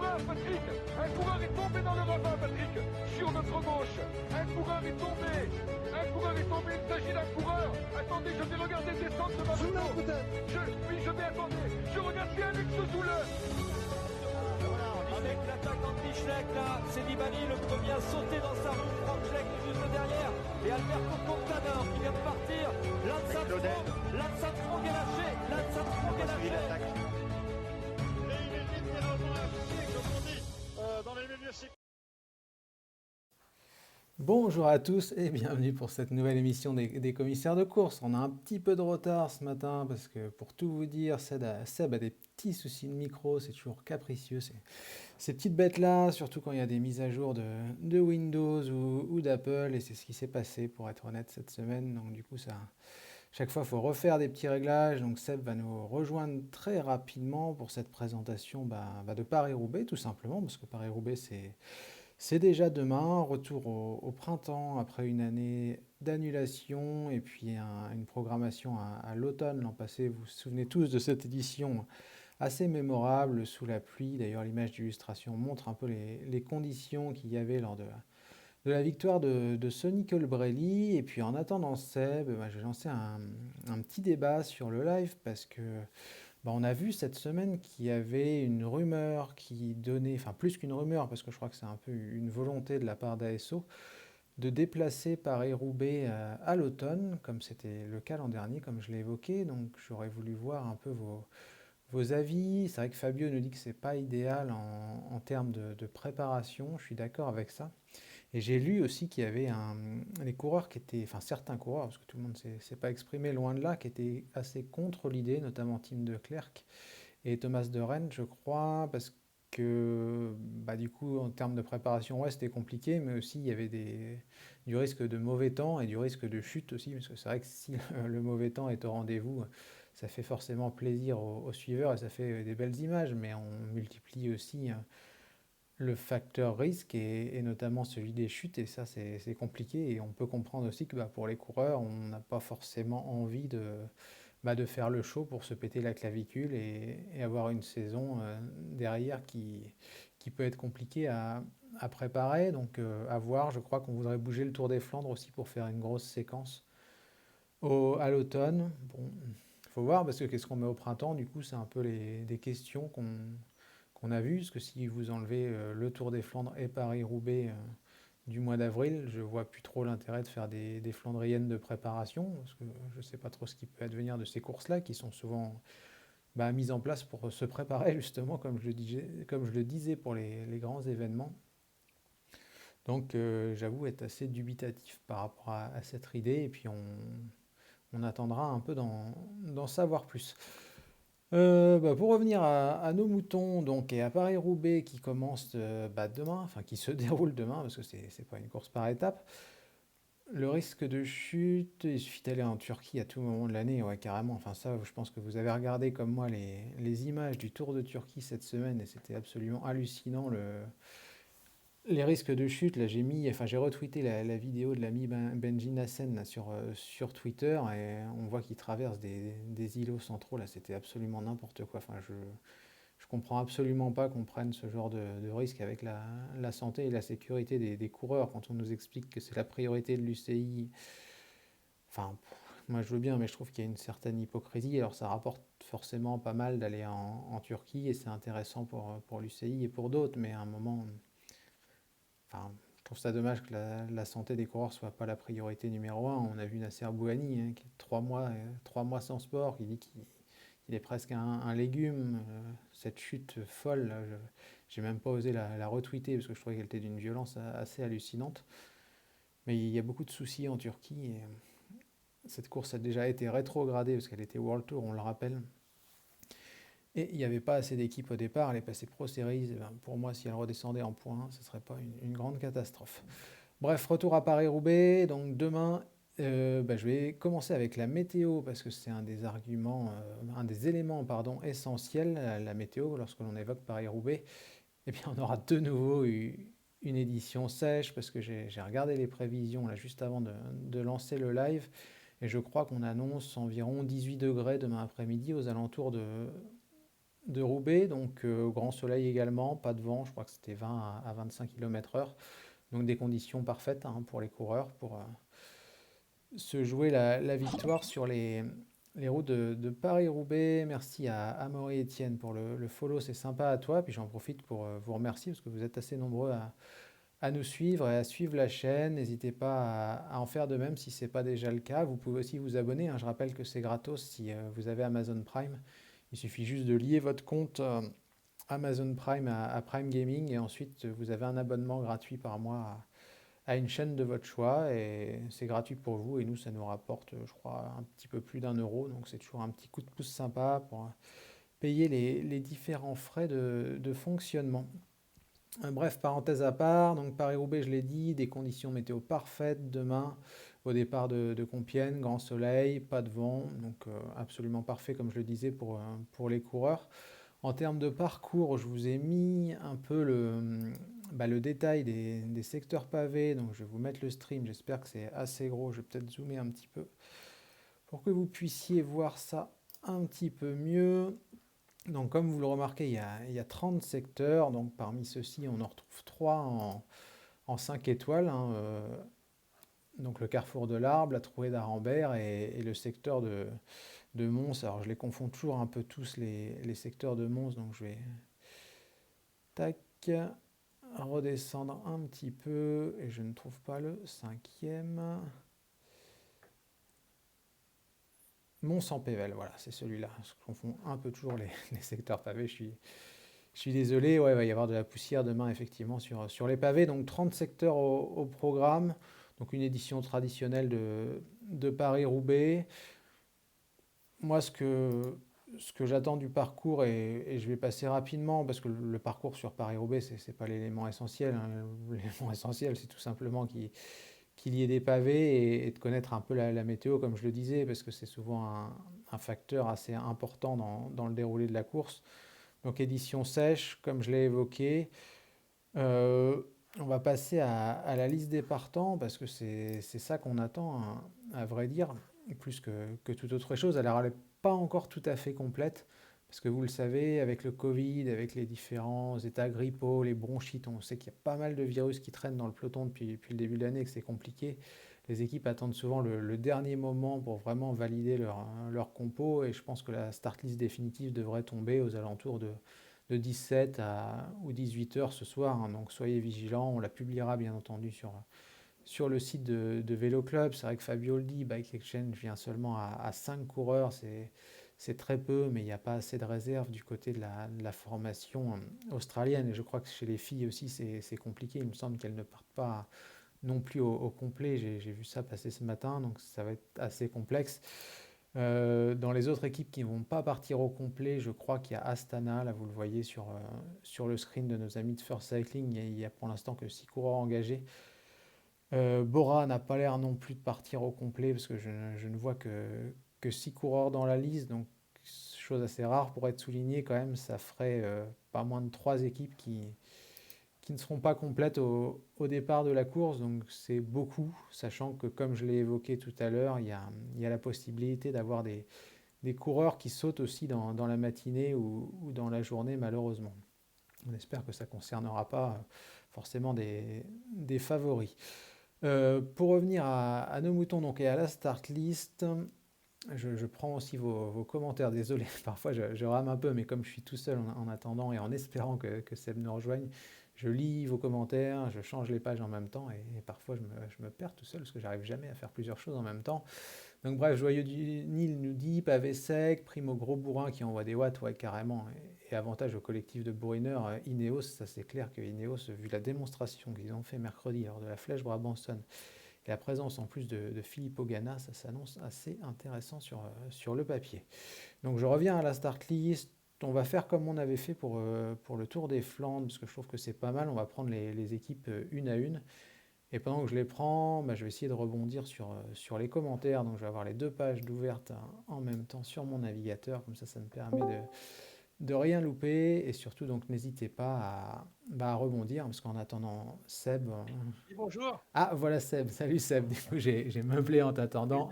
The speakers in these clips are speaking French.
coureur, Patrick. Un coureur est tombé dans le ravin, Patrick. Sur notre gauche. Un coureur est tombé. Un coureur est tombé. Il s'agit d'un coureur. Attendez, je vais regarder descendre de ma moto. Oui, je vais attendre. Je regarde bien Alex Soule. Avec l'attaque d'Anti-Schleck, là, c'est Nibali, le premier à sauter dans sa roue. Franck Schleck est juste derrière. Et Alberto Contador qui vient de partir. Lance Armstrong est lâché. Lance Armstrong est lâché. Et il est littéralement lâché, comme on dit dans les milieux cyclistes. Bonjour à tous et bienvenue pour cette nouvelle émission des commissaires de course. On a un petit peu de retard ce matin parce que pour tout vous dire, Seb a des petits soucis de micro, c'est toujours capricieux. Ces petites bêtes-là, surtout quand il y a des mises à jour de Windows ou d'Apple, et c'est ce qui s'est passé pour être honnête cette semaine. Donc du coup, chaque fois, il faut refaire des petits réglages. Donc Seb va nous rejoindre très rapidement pour cette présentation de Paris-Roubaix, tout simplement, parce que Paris-Roubaix, c'est déjà demain, retour au printemps après une année d'annulation et puis une programmation à l'automne l'an passé. Vous vous souvenez tous de cette édition assez mémorable sous la pluie. D'ailleurs, l'image d'illustration montre un peu les conditions qu'il y avait lors de la victoire de Sonny Colbrelli. Et puis en attendant Seb, je vais lancer un petit débat sur le live parce que on a vu cette semaine qu'il y avait une rumeur qui donnait, enfin plus qu'une rumeur, parce que je crois que c'est un peu une volonté de la part d'ASO, de déplacer Paris-Roubaix à l'automne, comme c'était le cas l'an dernier, comme je l'ai évoqué. Donc j'aurais voulu voir un peu vos avis. C'est vrai que Fabio nous dit que c'est pas idéal en termes de préparation, je suis d'accord avec ça. Et j'ai lu aussi qu'il y avait des coureurs qui étaient, enfin certains coureurs, parce que tout le monde ne s'est pas exprimé loin de là, qui étaient assez contre l'idée, notamment Tim de Klerk et Thomas de Rennes, je crois, parce que du coup, en termes de préparation, ouais, c'était compliqué, mais aussi il y avait du risque de mauvais temps et du risque de chute aussi, parce que c'est vrai que si le mauvais temps est au rendez-vous, ça fait forcément plaisir aux suiveurs et ça fait des belles images, mais on multiplie aussi le facteur risque et notamment celui des chutes, et ça c'est compliqué, et on peut comprendre aussi que pour les coureurs, on n'a pas forcément envie de faire le show pour se péter la clavicule et avoir une saison derrière qui peut être compliquée à préparer. Donc à voir, je crois qu'on voudrait bouger le Tour des Flandres aussi pour faire une grosse séquence à l'automne. Bon, faut voir, parce que qu'est-ce qu'on met au printemps, du coup c'est un peu des questions qu'on a vues, parce que si vous enlevez le Tour des Flandres et Paris-Roubaix du mois d'avril, je vois plus trop l'intérêt de faire des Flandriennes de préparation, parce que je ne sais pas trop ce qui peut advenir de ces courses-là, qui sont souvent mises en place pour se préparer justement, comme je le disais pour les grands événements. Donc j'avoue être assez dubitatif par rapport à cette idée, et puis on attendra un peu d'en savoir plus. Pour revenir à nos moutons, donc, et à Paris-Roubaix qui commence demain, enfin qui se déroule demain, parce que c'est pas une course par étapes. Le risque de chute, il suffit d'aller en Turquie à tout moment de l'année, ouais, carrément. Enfin ça, je pense que vous avez regardé comme moi les images du Tour de Turquie cette semaine, et c'était absolument hallucinant les risques de chute. Là, j'ai retweeté la vidéo de l'ami Benji Nassen là, sur Twitter, et on voit qu'il traverse des îlots centraux. Là, c'était absolument n'importe quoi. Enfin, je comprends absolument pas qu'on prenne ce genre de risque avec la santé et la sécurité des coureurs quand on nous explique que c'est la priorité de l'UCI. Enfin, moi je veux bien, mais je trouve qu'il y a une certaine hypocrisie. Alors ça rapporte forcément pas mal d'aller en Turquie, et c'est intéressant pour l'UCI et pour d'autres, mais à un moment... Enfin, je trouve ça dommage que la santé des coureurs soit pas la priorité numéro un. On a vu Nasser Bouhanni, qui est 3 mois sans sport, qui dit qu'il est presque un légume. Cette chute folle, là, j'ai même pas osé la retweeter parce que je trouvais qu'elle était d'une violence assez hallucinante. Mais il y a beaucoup de soucis en Turquie, et cette course a déjà été rétrogradée parce qu'elle était World Tour, on le rappelle. Et il n'y avait pas assez d'équipes au départ, elle est passée Pro Series. Pour moi, si elle redescendait en point 1, ce ne serait pas une grande catastrophe. Bref, retour à Paris-Roubaix. Donc demain, je vais commencer avec la météo, parce que c'est un des éléments essentiels, la météo, lorsque l'on évoque Paris-Roubaix. Eh bien, on aura de nouveau une édition sèche, parce que j'ai regardé les prévisions là, juste avant de lancer le live, et je crois qu'on annonce environ 18 degrés demain après-midi aux alentours de Roubaix, donc grand soleil également, pas de vent, je crois que c'était 20 à 25 km/h, donc des conditions parfaites hein, pour les coureurs, pour se jouer la victoire sur les routes de Paris-Roubaix. Merci à Amaury Etienne pour le follow, c'est sympa à toi. Puis j'en profite pour vous remercier parce que vous êtes assez nombreux à nous suivre et à suivre la chaîne. N'hésitez pas à en faire de même si ce n'est pas déjà le cas. Vous pouvez aussi vous abonner, hein. Je rappelle que c'est gratos si vous avez Amazon Prime. Il suffit juste de lier votre compte Amazon Prime à Prime Gaming et ensuite vous avez un abonnement gratuit par mois à une chaîne de votre choix et c'est gratuit pour vous et nous ça nous rapporte je crois un petit peu plus d'1 euro, donc c'est toujours un petit coup de pouce sympa pour payer les différents frais de fonctionnement. Bref, parenthèse à part, donc Paris-Roubaix je l'ai dit, des conditions météo parfaites demain au départ de Compiègne, grand soleil, pas de vent, donc absolument parfait comme je le disais pour les coureurs. En termes de parcours, je vous ai mis un peu le détail des secteurs pavés. Donc je vais vous mettre le stream, j'espère que c'est assez gros. Je vais peut-être zoomer un petit peu pour que vous puissiez voir ça un petit peu mieux. Donc comme vous le remarquez, il y a 30 secteurs. Donc parmi ceux-ci, on en retrouve 3 en 5 étoiles, hein, donc le carrefour de l'Arbre, la Trouée d'Arambert et le secteur de Mons. Alors je les confonds toujours un peu tous les secteurs de Mons, donc je vais tac, redescendre un petit peu et je ne trouve pas le 5e. Mons-en-Pévèle, voilà, c'est celui-là. Je confonds un peu toujours les secteurs pavés, je suis désolé. Ouais, il va y avoir de la poussière demain effectivement sur les pavés. Donc 30 secteurs au programme, donc une édition traditionnelle de Paris-Roubaix. Moi, ce que j'attends du parcours, et je vais passer rapidement, parce que le parcours sur Paris-Roubaix, c'est pas l'élément essentiel, hein. L'élément essentiel, c'est tout simplement qu'il y ait des pavés et de connaître un peu la météo, comme je le disais, parce que c'est souvent un facteur assez important dans le déroulé de la course. Donc édition sèche, comme je l'ai évoqué. On va passer à la liste des partants, parce que c'est ça qu'on attend, hein, à vrai dire, plus que toute autre chose. Alors elle n'est pas encore tout à fait complète, parce que vous le savez, avec le Covid, avec les différents états grippaux, les bronchites, on sait qu'il y a pas mal de virus qui traînent dans le peloton depuis le début de l'année, que c'est compliqué. Les équipes attendent souvent le dernier moment pour vraiment valider leur compo, et je pense que la start list définitive devrait tomber aux alentours de 17 ou 18 heures ce soir, hein. Donc soyez vigilants, on la publiera bien entendu sur le site de Vélo Club. C'est vrai que Fabio le dit, Bike Exchange vient seulement à 5 coureurs, c'est très peu, mais il n'y a pas assez de réserve du côté de la formation australienne. Et je crois que chez les filles aussi, c'est compliqué. Il me semble qu'elles ne partent pas non plus au complet. J'ai vu ça passer ce matin, donc ça va être assez complexe. Dans les autres équipes qui ne vont pas partir au complet, je crois qu'il y a Astana, là vous le voyez sur le screen de nos amis de First Cycling, il y a pour l'instant que 6 coureurs engagés. Bora n'a pas l'air non plus de partir au complet, parce que je ne vois que 6 coureurs dans la liste, donc chose assez rare pour être souligné quand même. Ça ferait pas moins de 3 équipes qui ne seront pas complètes au départ de la course, donc c'est beaucoup, sachant que comme je l'ai évoqué tout à l'heure, il y a la possibilité d'avoir des coureurs qui sautent aussi dans la matinée ou dans la journée, malheureusement. On espère que ça ne concernera pas forcément des favoris. Pour revenir à nos moutons donc, et à la start list, je prends aussi vos commentaires. Désolé, parfois je rame un peu, mais comme je suis tout seul en attendant et en espérant que Seb nous rejoigne, je lis vos commentaires, je change les pages en même temps et parfois je me perds tout seul parce que j'arrive jamais à faire plusieurs choses en même temps. Donc bref, Joyeux du Nil nous dit pavé sec, Primo gros bourrin qui envoie des watts, ouais carrément, et avantage au collectif de bourrineurs. Ineos, ça c'est clair que Ineos, vu la démonstration qu'ils ont fait mercredi lors de la Flèche Brabançonne, et la présence en plus de Filippo Ganna, ça s'annonce assez intéressant sur le papier. Donc je reviens à la start list. On va faire comme on avait fait pour le Tour des Flandres, parce que je trouve que c'est pas mal. On va prendre les équipes une à une. Et pendant que je les prends, je vais essayer de rebondir sur les commentaires. Donc je vais avoir les 2 pages d'ouvertes en même temps sur mon navigateur. Comme ça me permet de rien louper. Et surtout, donc n'hésitez pas à rebondir, parce qu'en attendant Seb... Bonjour. Ah, voilà Seb. Salut Seb. Du coup, j'ai meublé en t'attendant.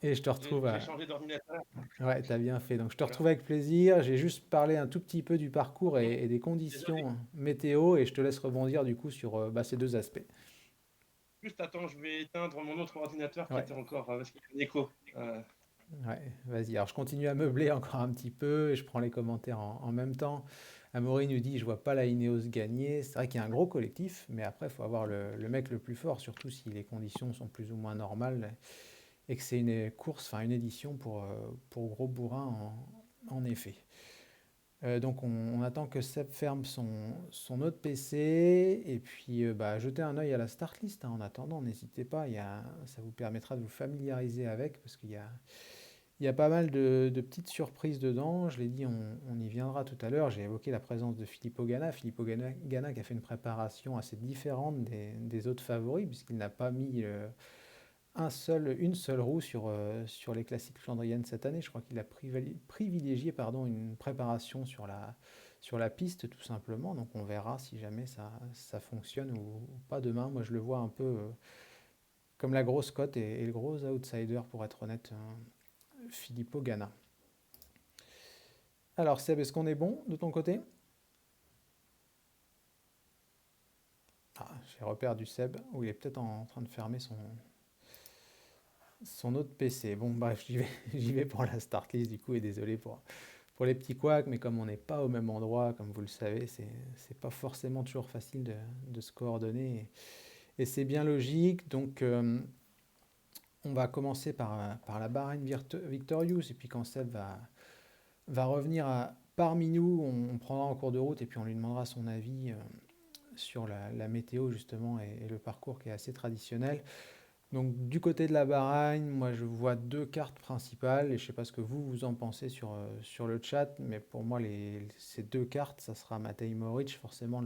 Et je te retrouve J'ai à... changé d'ordinateur. Ouais, t'as bien fait. Donc je te Voilà. retrouve avec plaisir. J'ai juste parlé un tout petit peu du parcours Mmh. et des Désolé. conditions météo et je te laisse rebondir du coup sur ces deux aspects. Juste attends, je vais éteindre mon autre ordinateur qui Ouais, était encore parce qu'il y a un écho. ouais, vas-y. Alors je continue à meubler encore un petit peu et je prends les commentaires en même temps. Amaury nous dit, je vois pas la Ineos gagner. C'est vrai qu'il y a un gros collectif, mais après, il faut avoir le mec le plus fort, surtout si les conditions sont plus ou moins normales et que c'est une course, enfin une édition pour gros bourrin en effet. Donc on attend que Seb ferme son autre PC et puis bah, jetez un œil à la start list hein, en attendant, n'hésitez pas, ça vous permettra de vous familiariser avec parce qu'il y a pas mal de petites surprises dedans. Je l'ai dit, on y viendra tout à l'heure. J'ai évoqué la présence de Filippo Ganna. Filippo Ganna qui a fait une préparation assez différente des autres favoris puisqu'il n'a pas mis une seule roue sur les classiques flandriennes cette année. Je crois qu'il a privilégié pardon, une préparation sur la piste tout simplement. Donc on verra si jamais ça fonctionne ou pas demain. Moi je le vois un peu comme la grosse cote et le gros outsider pour être honnête, Filippo Ganna. Alors Seb, est-ce qu'on est bon de ton côté? Ah, j'ai reperdu Seb, ou il est peut-être en train de fermer son autre PC. Bon, bref, j'y vais pour la start list du coup, et désolé pour les petits couacs, mais comme on n'est pas au même endroit, comme vous le savez, c'est pas forcément toujours facile de se coordonner, et c'est bien logique. Donc, on va commencer par la Bahrain Victorious, et puis quand Seb va revenir parmi nous, on prendra en cours de route, et puis on lui demandera son avis sur la météo justement et le parcours qui est assez traditionnel. Donc du côté de la Bahreïn, moi je vois deux cartes principales et je ne sais pas ce que vous en pensez sur le chat, mais pour moi ces deux cartes, ça sera Matej Moric, forcément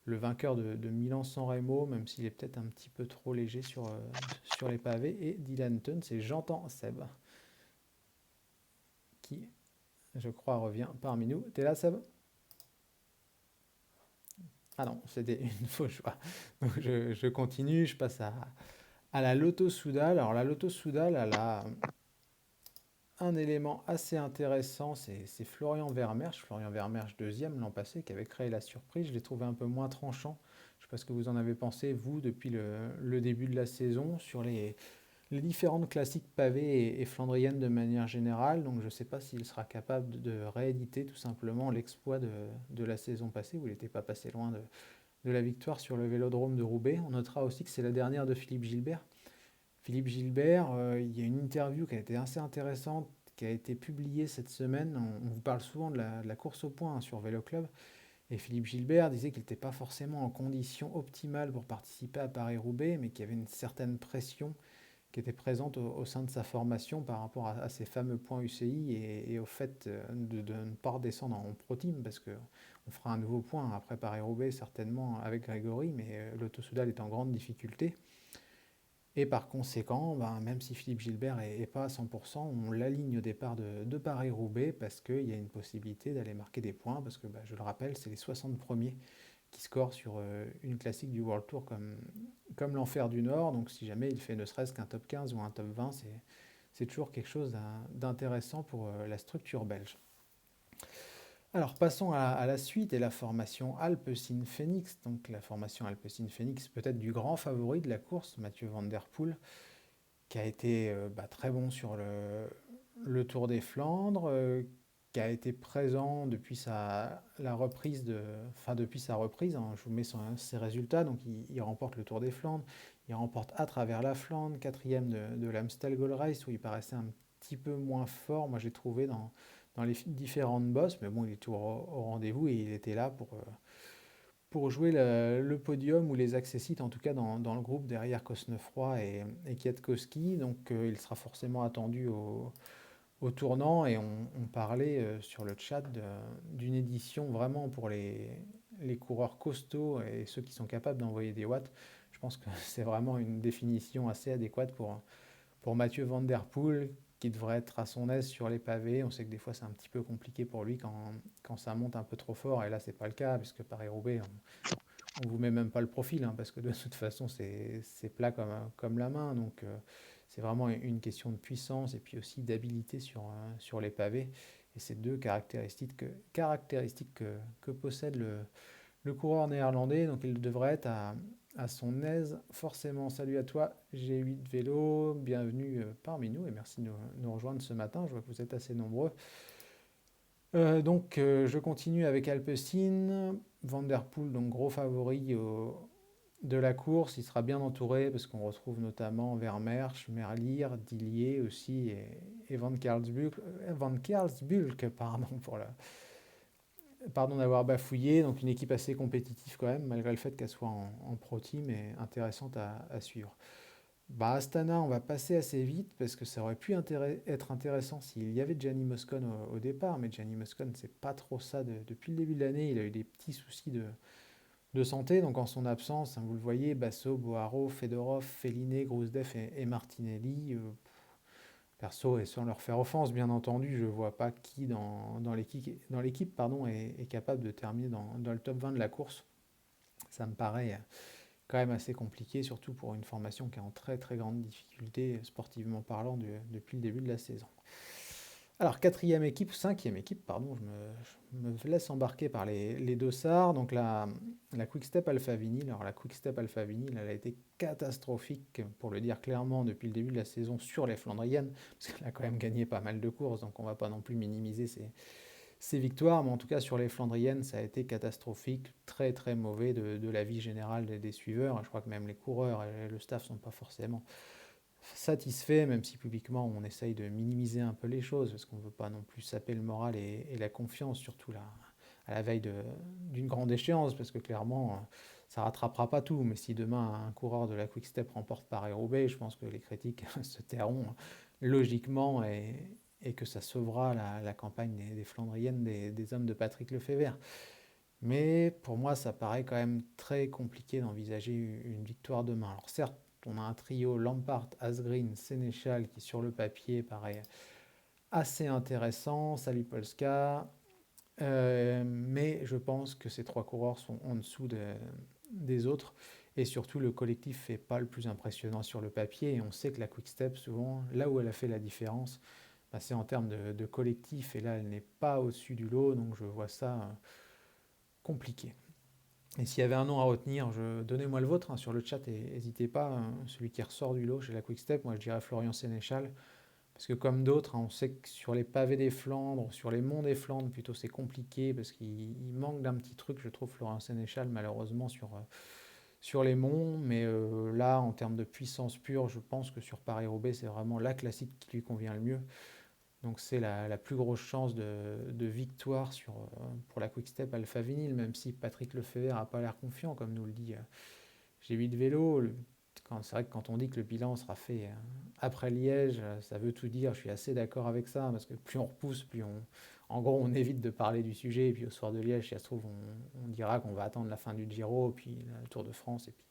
le vainqueur de Milan-San Remo, même s'il est peut-être un petit peu trop léger sur les pavés, et Dylan Teuns, et j'entends Seb, qui je crois revient parmi nous. T'es là Seb? Ah non, c'était une fausse choix. Donc je continue, je passe à la Lotto Soudal. Alors la Lotto Soudal, elle a un élément assez intéressant, c'est Florian Vermeersch. Florian Vermeersch deuxième l'an passé, qui avait créé la surprise. Je l'ai trouvé un peu moins tranchant. Je ne sais pas ce que vous en avez pensé, vous, depuis le début de la saison, sur les différentes classiques pavées et flandriennes de manière générale. Donc je ne sais pas s'il sera capable de rééditer tout simplement l'exploit de la saison passée, où il n'était pas passé loin de la victoire sur le vélodrome de Roubaix. On notera aussi que c'est la dernière de Philippe Gilbert. Philippe Gilbert, il y a une interview qui a été assez intéressante, qui a été publiée cette semaine. On vous parle souvent de la course au point hein, sur Vélo Club. Et Philippe Gilbert disait qu'il n'était pas forcément en condition optimale pour participer à Paris-Roubaix, mais qu'il y avait une certaine pression qui était présente au sein de sa formation par rapport à ces fameux points UCI et au fait de ne pas redescendre en Pro Team, parce qu'on fera un nouveau point après Paris-Roubaix certainement avec Grégory, mais l'Auto Soudal est en grande difficulté. Et par conséquent, ben, même si Philippe Gilbert n'est pas à 100%, on l'aligne au départ de Paris-Roubaix parce qu'il y a une possibilité d'aller marquer des points, parce que ben, je le rappelle, c'est les 60 premiers qui scorent sur une classique du World Tour comme l'Enfer du Nord. Donc si jamais il fait ne serait-ce qu'un top 15 ou un top 20, c'est toujours quelque chose d'intéressant pour la structure belge. Alors passons à la suite et la formation Alpecin Phoenix. Donc la formation Alpecin Phoenix, peut-être du grand favori de la course, Mathieu Van Der Poel, qui a été très bon sur le Tour des Flandres, qui a été présent depuis depuis sa reprise. Hein, je vous mets ses résultats. Donc il remporte le Tour des Flandres, il remporte à travers la Flandre, quatrième de l'Amstel Gold Race où il paraissait un petit peu moins fort. Moi j'ai trouvé dans les différentes bosses, mais bon il est toujours au rendez-vous et il était là pour jouer le podium ou les accessites, en tout cas dans le groupe derrière Cosnefroy et Kwiatkowski. Donc il sera forcément attendu au tournant et on parlait sur le chat d'une édition vraiment pour les coureurs costauds et ceux qui sont capables d'envoyer des watts. Je pense que c'est vraiment une définition assez adéquate pour Mathieu Van Der Poel, qui devrait être à son aise sur les pavés. On sait que des fois c'est un petit peu compliqué pour lui quand ça monte un peu trop fort, et là c'est pas le cas, puisque Paris-Roubaix, on vous met même pas le profil, hein, parce que de toute façon c'est plat comme la main. Donc c'est vraiment une question de puissance et puis aussi d'habilité sur les pavés. Et c'est deux caractéristiques que possède le coureur néerlandais. Donc il devrait être à son aise forcément. Salut à toi G8 Vélo, bienvenue parmi nous et merci de nous rejoindre ce matin. Je vois que vous êtes assez nombreux. Je continue avec Alpecin, Van Der Poel, donc gros favori de la course. Il sera bien entouré parce qu'on retrouve notamment Vermeersch, Merlier, Dillier aussi et Van Kjærsbulk, pardon d'avoir bafouillé. Donc une équipe assez compétitive quand même, malgré le fait qu'elle soit en pro team et intéressante à suivre. Astana, on va passer assez vite parce que ça aurait pu être intéressant s'il y avait Gianni Moscon au départ, mais Gianni Moscon, c'est pas trop ça depuis le début de l'année. Il a eu des petits soucis de santé, donc en son absence, vous le voyez, Basso, Boharo, Fedorov, Felliné, Grousdev et Martinelli. Perso, et sans leur faire offense, bien entendu, je ne vois pas qui dans l'équipe est capable de terminer dans le top 20 de la course. Ça me paraît quand même assez compliqué, surtout pour une formation qui est en très très grande difficulté, sportivement parlant, depuis le début de la saison. Alors, cinquième équipe, pardon, je me laisse embarquer par les dossards. Donc la Quick-Step Alpha Vinyl. Alors la Quick-Step Alpha Vinyl, elle a été catastrophique, pour le dire clairement, depuis le début de la saison sur les Flandriennes, parce qu'elle a quand même gagné pas mal de courses, donc on ne va pas non plus minimiser ses victoires, mais en tout cas sur les Flandriennes, ça a été catastrophique, très très mauvais de la vie générale des suiveurs. Je crois que même les coureurs et le staff ne sont pas forcément satisfaits, même si publiquement on essaye de minimiser un peu les choses, parce qu'on ne veut pas non plus saper le moral et la confiance, surtout là, à la veille d'une grande échéance, parce que clairement, ça ne rattrapera pas tout. Mais si demain un coureur de la Quick-Step remporte Paris-Roubaix, je pense que les critiques se tairont logiquement et que ça sauvera la campagne des Flandriennes des hommes de Patrick Lefebvre. Mais pour moi, ça paraît quand même très compliqué d'envisager une victoire demain. Alors certes, on a un trio Lampart, Asgreen, Sénéchal qui sur le papier paraît assez intéressant, Salut Polska, mais je pense que ces trois coureurs sont en dessous des autres et surtout le collectif fait pas le plus impressionnant sur le papier et on sait que la Quick-Step souvent, là où elle a fait la différence, c'est en termes de collectif et là elle n'est pas au-dessus du lot, donc je vois ça compliqué. Et s'il y avait un nom à retenir, donnez-moi le vôtre sur le chat et n'hésitez pas, celui qui ressort du lot chez la Quick-Step, moi je dirais Florian Sénéchal, parce que comme d'autres, on sait que sur les pavés des Flandres, sur les monts des Flandres plutôt, c'est compliqué, parce qu'il manque d'un petit truc, je trouve, Florian Sénéchal, malheureusement, sur les monts, mais là, en termes de puissance pure, je pense que sur Paris-Roubaix, c'est vraiment la classique qui lui convient le mieux. Donc c'est la plus grosse chance de victoire pour la Quick-Step Alpha Vinyl, même si Patrick Lefebvre n'a pas l'air confiant, comme nous le dit G8 Vélo. C'est vrai que quand on dit que le bilan sera fait après Liège, ça veut tout dire, je suis assez d'accord avec ça, parce que plus on repousse, en gros on évite de parler du sujet, et puis au soir de Liège, si ça se trouve, on dira qu'on va attendre la fin du Giro, puis le Tour de France, et puis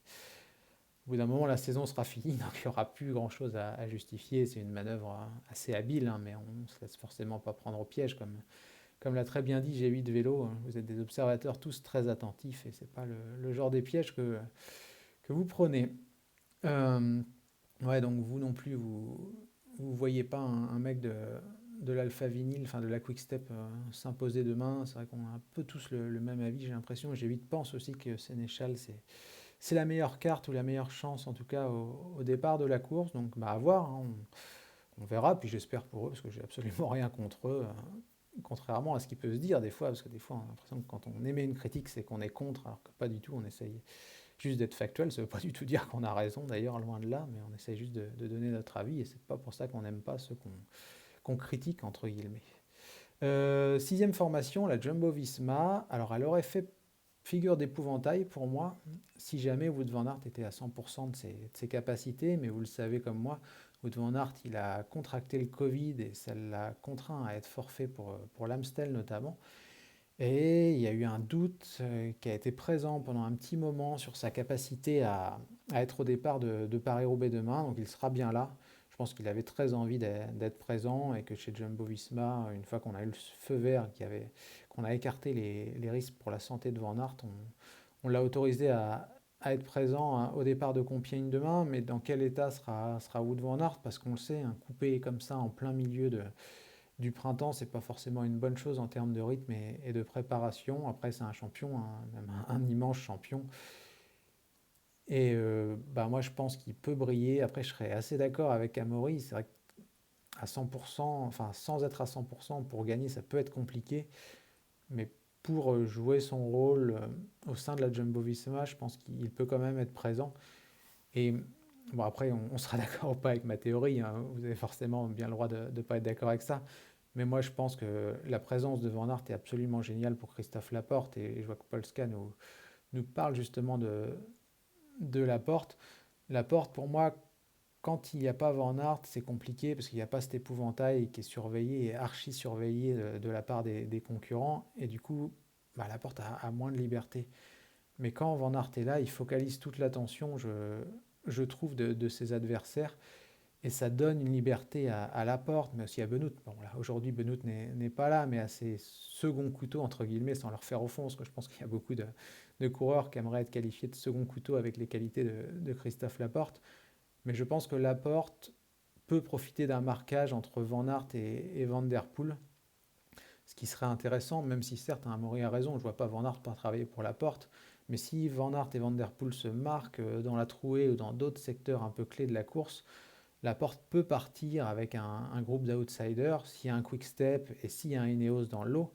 au bout d'un moment, la saison sera finie, donc il n'y aura plus grand-chose à justifier. C'est une manœuvre assez habile, mais on ne se laisse forcément pas prendre au piège. Comme l'a très bien dit G8 Vélo, vous êtes des observateurs tous très attentifs et ce n'est pas le genre des pièges que vous prenez. Donc vous non plus, vous ne voyez pas un mec de l'Alpha Vinyl, enfin de la Quick-Step s'imposer demain. C'est vrai qu'on a un peu tous le même avis, j'ai l'impression. G8 pense aussi que Sénéchal, c'est la meilleure carte ou la meilleure chance en tout cas au départ de la course, donc à voir, on verra, puis j'espère pour eux, parce que j'ai absolument rien contre eux, contrairement à ce qui peut se dire des fois, parce que des fois on a l'impression que quand on émet une critique, c'est qu'on est contre, alors que pas du tout, on essaye juste d'être factuel, ça veut pas du tout dire qu'on a raison d'ailleurs, loin de là, mais on essaye juste de donner notre avis, et c'est pas pour ça qu'on n'aime pas ceux qu'on critique, entre guillemets. Sixième formation, la Jumbo-Visma, alors elle aurait fait figure d'épouvantail pour moi, si jamais Wout van Aert était à 100% de ses capacités, mais vous le savez comme moi, Wout van Aert, il a contracté le Covid et ça l'a contraint à être forfait pour l'Amstel notamment. Et il y a eu un doute qui a été présent pendant un petit moment sur sa capacité à être au départ de Paris-Roubaix demain, donc il sera bien là. Je pense qu'il avait très envie d'être présent et que chez Jumbo-Visma, une fois qu'on a eu le feu vert, qu'on a écarté les risques pour la santé de Van Aert, on l'a autorisé à à être présent hein, au départ de Compiègne demain, mais dans quel état sera Wout van Aert? Parce qu'on le sait, un coupé comme ça en plein milieu du printemps, c'est pas forcément une bonne chose en termes de rythme et de préparation. Après, c'est un champion, même un immense champion. Et bah, moi, je pense qu'il peut briller. Après, je serais assez d'accord avec Amaury. C'est vrai qu'à 100%, enfin, sans être à 100%, pour gagner, ça peut être compliqué. Mais pour jouer son rôle au sein de la Jumbo-Visma, je pense qu'il peut quand même être présent. Et bon, après, on sera d'accord ou pas avec ma théorie, hein. Vous avez forcément bien le droit de ne pas être d'accord avec ça. Mais moi, je pense que la présence de Van Aert est absolument géniale pour Christophe Laporte. Et je vois que Polska nous parle justement de Laporte. Laporte, pour moi, quand il n'y a pas Van Aert, c'est compliqué parce qu'il n'y a pas cet épouvantail qui est surveillé et archi surveillé de la part des concurrents. Et du coup, bah, Laporte a moins de liberté. Mais quand Van Aert est là, il focalise toute l'attention, je trouve, de ses adversaires. Et ça donne une liberté à Laporte, mais aussi à Benoît. Bon, là, aujourd'hui, Benoît n'est pas là, mais à ses second couteaux, entre guillemets, sans leur faire offense, parce que je pense qu'il y a beaucoup de coureurs qui aimeraient être qualifiés de second couteau avec les qualités de Christophe Laporte. Mais je pense que Laporte peut profiter d'un marquage entre Van Aert et Van der Poel, ce qui serait intéressant, même si certes, Amaury a raison, je ne vois pas Van Aert pas travailler pour Laporte, mais si Van Aert et Van der Poel se marquent dans la trouée ou dans d'autres secteurs un peu clés de la course, Laporte peut partir avec un groupe d'outsiders. S'il y a un quick step et s'il y a un Ineos dans le lot,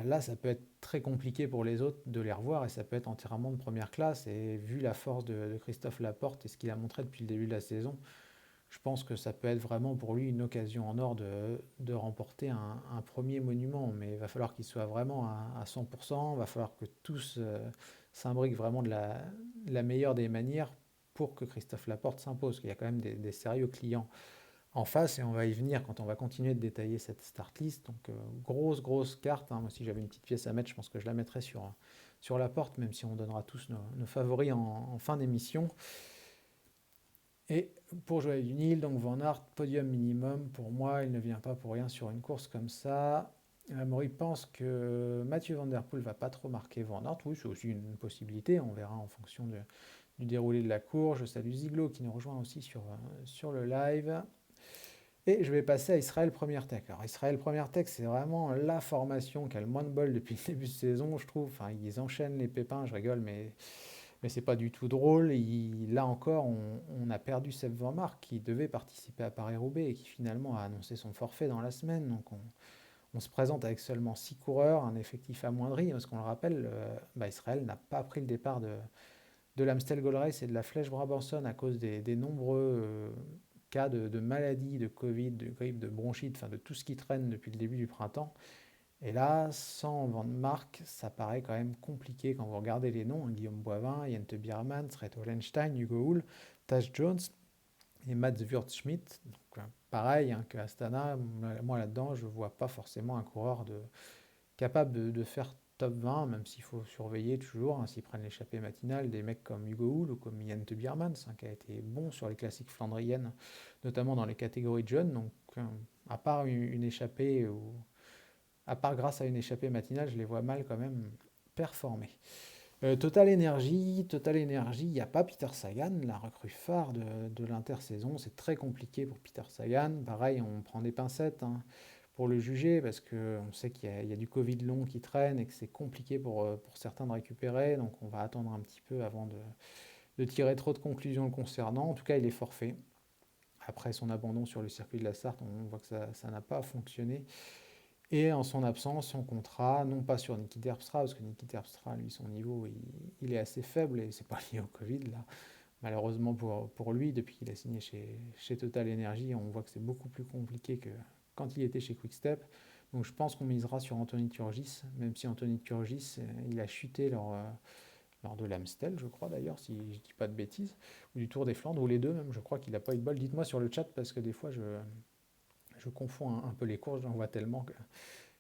là, ça peut être très compliqué pour les autres de les revoir et ça peut être entièrement de première classe. Et vu la force de Christophe Laporte et ce qu'il a montré depuis le début de la saison, je pense que ça peut être vraiment pour lui une occasion en or de remporter un premier monument. Mais il va falloir qu'il soit vraiment à 100%. Il va falloir que tous s'imbriquent vraiment de la meilleure des manières pour que Christophe Laporte s'impose. Il y a quand même des sérieux clients en face et on va y venir quand on va continuer de détailler cette start list. Donc grosse carte, hein. Moi si j'avais une petite pièce à mettre, je pense que je la mettrais sur Laporte, même si on donnera tous nos favoris en fin d'émission. Et pour Joël Dunhill, donc Van Aert, podium minimum, pour moi, il ne vient pas pour rien sur une course comme ça. Amaury pense que Mathieu Van Der Poel va pas trop marquer Van Aert. Oui, c'est aussi une possibilité, on verra en fonction du déroulé de la course. Je salue Ziglo qui nous rejoint aussi sur le live. Et je vais passer à Israël Première Tech. Alors Israël Première Tech, c'est vraiment la formation qui a le moins de bol depuis le début de saison, je trouve. Enfin, ils enchaînent les pépins, je rigole, mais c'est pas du tout drôle. Là encore, on a perdu Seb Van Mark qui devait participer à Paris-Roubaix et qui finalement a annoncé son forfait dans la semaine. Donc on se présente avec seulement 6 coureurs, un effectif amoindri, parce qu'on le rappelle, Israël n'a pas pris le départ de l'Amstel Gold Race et de la Flèche Brabançonne à cause des nombreux cas de maladies, de Covid, de grippe, de bronchite, enfin de tout ce qui traîne depuis le début du printemps. Et là, sans Van Mark, ça paraît quand même compliqué quand vous regardez les noms, hein. Guillaume Boivin, Jente Biermann, Sret Hollenstein, Hugo Hull, Taj Jones et Mats Wurtschmidt. Donc, pareil hein, que Astana, moi là-dedans, je ne vois pas forcément un coureur capable de faire top 20, même s'il faut surveiller toujours, hein, s'ils prennent l'échappée matinale, des mecs comme Hugo Hull ou comme Jente Biermann, hein, qui a été bon sur les classiques flandriennes, notamment dans les catégories de jeunes. Donc, à part une échappée à part grâce à une échappée matinale, je les vois mal quand même performer. Total Energy, il n'y a pas Peter Sagan, la recrue phare de l'intersaison. C'est très compliqué pour Peter Sagan. Pareil, on prend des pincettes hein, pour le juger parce qu'on sait qu'il y a du Covid long qui traîne et que c'est compliqué pour certains de récupérer. Donc on va attendre un petit peu avant de tirer trop de conclusions le concernant. En tout cas, il est forfait. Après son abandon sur le circuit de la Sarthe, on voit que ça n'a pas fonctionné. Et en son absence, son contrat, non pas sur Niki Terpstra, parce que Niki Terpstra, lui, son niveau, il est assez faible et c'est pas lié au Covid, là. Malheureusement pour lui, depuis qu'il a signé chez Total Energy, on voit que c'est beaucoup plus compliqué que quand il était chez Quick-Step. Donc je pense qu'on misera sur Anthony Turgis, même si Anthony Turgis, il a chuté lors de l'Amstel, je crois d'ailleurs, si je ne dis pas de bêtises, ou du Tour des Flandres, ou les deux même, je crois qu'il n'a pas eu de bol. Dites-moi sur le chat, parce que des fois, je confonds un peu les courses, j'en vois tellement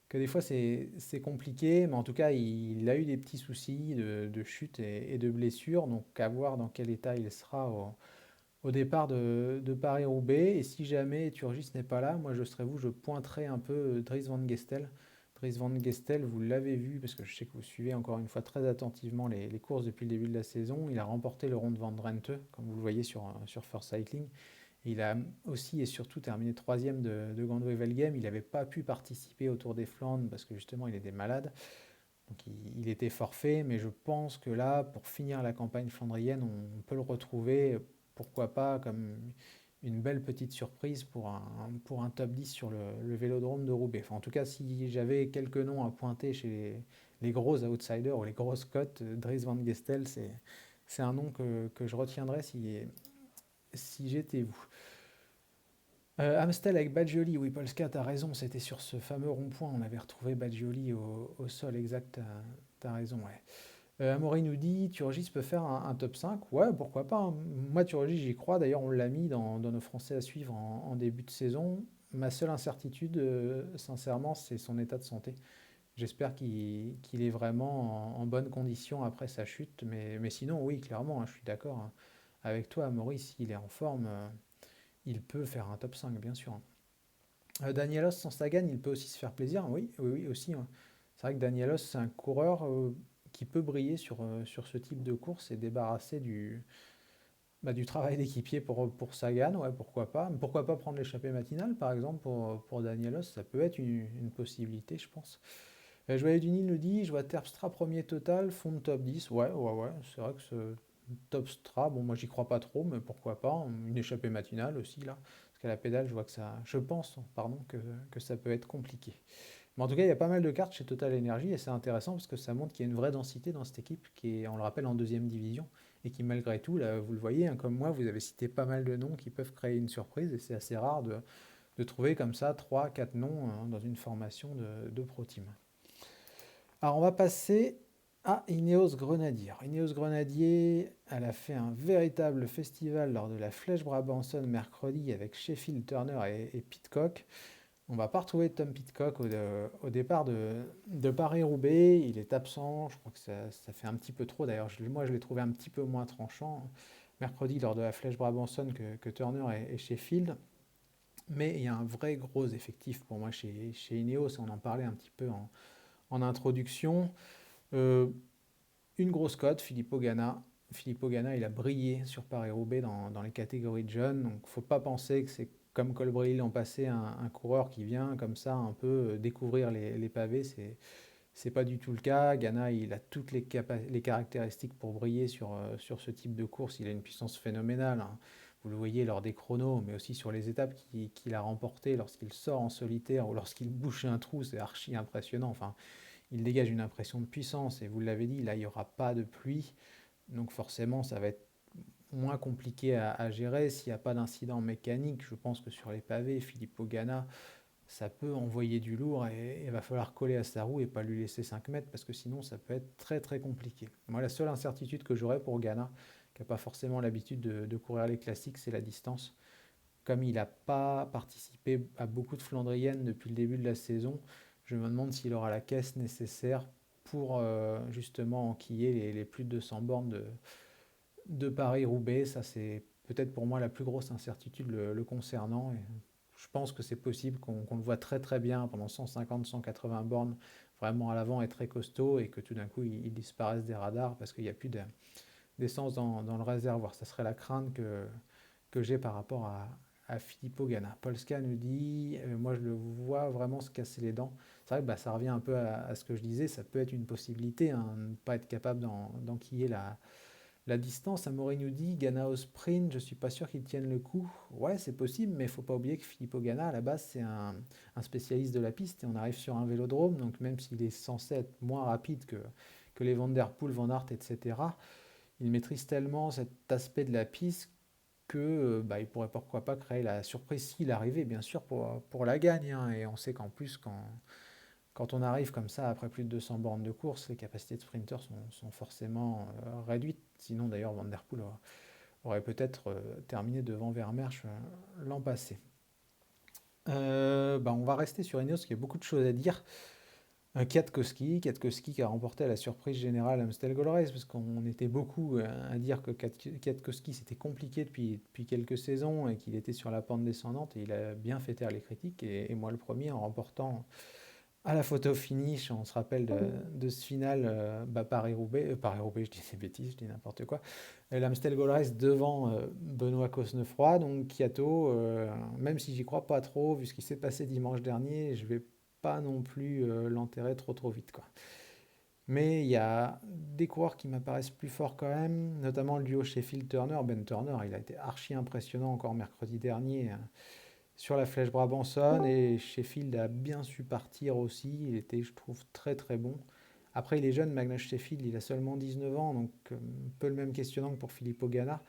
que des fois c'est compliqué, mais en tout cas il a eu des petits soucis de chute et de blessure, donc à voir dans quel état il sera au départ de Paris-Roubaix. Et si jamais Turgis n'est pas là, moi je pointerai un peu Dries Van Gestel, Dries Van Gestel, vous l'avez vu, parce que je sais que vous suivez encore une fois très attentivement les courses depuis le début de la saison. Il a remporté le Ronde van Drenthe, comme vous le voyez sur First Cycling. Il a aussi et surtout terminé troisième de Gand-Wevelgem. Il n'avait pas pu participer au Tour des Flandres parce que justement il était malade. Donc il était forfait, mais je pense que là, pour finir la campagne flandrienne, on peut le retrouver, pourquoi pas, comme une belle petite surprise pour un top 10 sur le vélodrome de Roubaix. Enfin, en tout cas, si j'avais quelques noms à pointer chez les gros outsiders ou les grosses cotes, Dries Van Gestel, c'est un nom que je retiendrais si j'étais vous. Amstel avec Badgioli, oui, Polska, t'as raison, c'était sur ce fameux rond-point, on avait retrouvé Badgioli au sol, exact, t'as raison, ouais. Amaury nous dit, Turgis peut faire un top 5, ouais, pourquoi pas, hein. Moi, Turgis, j'y crois, d'ailleurs, on l'a mis dans nos Français à suivre en début de saison. Ma seule incertitude, sincèrement, c'est son état de santé. J'espère qu'il est vraiment en bonne condition après sa chute, mais sinon, oui, clairement, hein, je suis d'accord, hein, avec toi, Amaury, s'il est en forme, il peut faire un top 5, bien sûr, hein. Danielos sans Sagan, il peut aussi se faire plaisir, oui, oui, oui, aussi, hein. C'est vrai que Danielos, c'est un coureur qui peut briller sur ce type de course et débarrasser du travail d'équipier pour Sagan, ouais, pourquoi pas. Pourquoi pas prendre l'échappée matinale, par exemple, pour Danielos, ça peut être une possibilité, je pense. Joyeux du Nil nous dit, je vois Terpstra premier total, fond de top 10, ouais, ouais, ouais, c'est vrai que ce Terpstra, bon, moi j'y crois pas trop, mais pourquoi pas, une échappée matinale aussi, là, parce qu'à la pédale, je vois que ça, je pense, pardon, que ça peut être compliqué. Mais en tout cas, il y a pas mal de cartes chez Total Energy et c'est intéressant parce que ça montre qu'il y a une vraie densité dans cette équipe qui est, on le rappelle, en deuxième division et qui, malgré tout, là, vous le voyez, hein, comme moi, vous avez cité pas mal de noms qui peuvent créer une surprise et c'est assez rare de trouver comme ça 3-4 noms, hein, dans une formation de Pro Team. Alors, on va passer à Ineos Grenadier. Ineos Grenadier, elle a fait un véritable festival lors de la Flèche Brabanson mercredi avec Sheffield, Turner et Pidcock. On ne va pas retrouver Tom Pidcock au départ de Paris-Roubaix. Il est absent. Je crois que ça fait un petit peu trop. D'ailleurs, moi, je l'ai trouvé un petit peu moins tranchant mercredi lors de la Flèche Brabanson que Turner et Sheffield. Mais il y a un vrai gros effectif pour moi chez Ineos. On en parlait un petit peu en introduction. Une grosse cote, Filippo Ganna. Filippo Ganna, il a brillé sur Paris-Roubaix dans les catégories de jeunes. Donc, il ne faut pas penser que c'est comme Colbrelli l'an passé, un coureur qui vient comme ça un peu découvrir les pavés. C'est pas du tout le cas. Ganna, il a toutes les caractéristiques pour briller sur ce type de course. Il a une puissance phénoménale, hein. Vous le voyez lors des chronos, mais aussi sur les étapes qu'il a remportées lorsqu'il sort en solitaire ou lorsqu'il bouche un trou. C'est archi impressionnant. Enfin, il dégage une impression de puissance. Et vous l'avez dit, là, il n'y aura pas de pluie. Donc forcément, ça va être moins compliqué à gérer s'il n'y a pas d'incident mécanique. Je pense que sur les pavés, Filippo Ganna, ça peut envoyer du lourd et il va falloir coller à sa roue et pas lui laisser 5 mètres parce que sinon ça peut être très très compliqué. Moi, la seule incertitude que j'aurais pour Ganna, qui n'a pas forcément l'habitude de courir les classiques, c'est la distance. Comme il n'a pas participé à beaucoup de Flandriennes depuis le début de la saison, je me demande s'il aura la caisse nécessaire pour justement enquiller les plus de 200 bornes de Paris-Roubaix. Ça, c'est peut-être pour moi la plus grosse incertitude le concernant. Et je pense que c'est possible qu'on le voit très très bien pendant 150-180 bornes, vraiment à l'avant et très costaud, et que tout d'un coup il disparaisse des radars parce qu'il n'y a plus d'essence dans le réservoir. Ça serait la crainte que j'ai par rapport à Filippo Ganna. Polska nous dit, moi je le vois vraiment se casser les dents. C'est vrai que ça revient un peu à ce que je disais, ça peut être une possibilité, hein, ne pas être capable d'enquiller la distance. Amaury nous dit, Ganna au sprint, je ne suis pas sûr qu'il tienne le coup. Ouais, c'est possible, mais il ne faut pas oublier que Filippo Ganna, à la base, c'est un spécialiste de la piste et on arrive sur un vélodrome, donc même s'il est censé être moins rapide que les Van Der Poel, Van Aert, etc., il maîtrise tellement cet aspect de la piste que il pourrait pourquoi pas créer la surprise s'il arrivait, bien sûr, pour la gagne, hein. Et on sait qu'en plus, quand on arrive comme ça, après plus de 200 bornes de course, les capacités de sprinter sont forcément réduites. Sinon, d'ailleurs, Van Der Poel aurait peut-être terminé devant Vermeersch l'an passé. On va rester sur Ineos, parce qu'il y a beaucoup de choses à dire. Kwiatkowski qui a remporté à la surprise générale Amstel Gold Race, parce qu'on était beaucoup à dire que Kwiatkowski c'était compliqué depuis quelques saisons et qu'il était sur la pente descendante, et il a bien fait taire les critiques, et moi le premier, en remportant à la photo finish. On se rappelle de ce final Paris-Roubaix, je dis des bêtises, je dis n'importe quoi. L'Amstel Gold Race devant Benoît Cosnefroy, donc Kiato, même si j'y crois pas trop, vu ce qui s'est passé dimanche dernier, je vais pas non plus l'enterrer trop vite, quoi. Mais il y a des coureurs qui m'apparaissent plus forts quand même, notamment le duo Sheffield-Turner. Ben Turner, il a été archi impressionnant encore mercredi dernier sur la Flèche Brabançonne, et Sheffield a bien su partir aussi. Il était, je trouve, très bon. Après, il est jeune, Magnus Sheffield, il a seulement 19 ans, donc un peu le même questionnement que pour Filippo Ganna.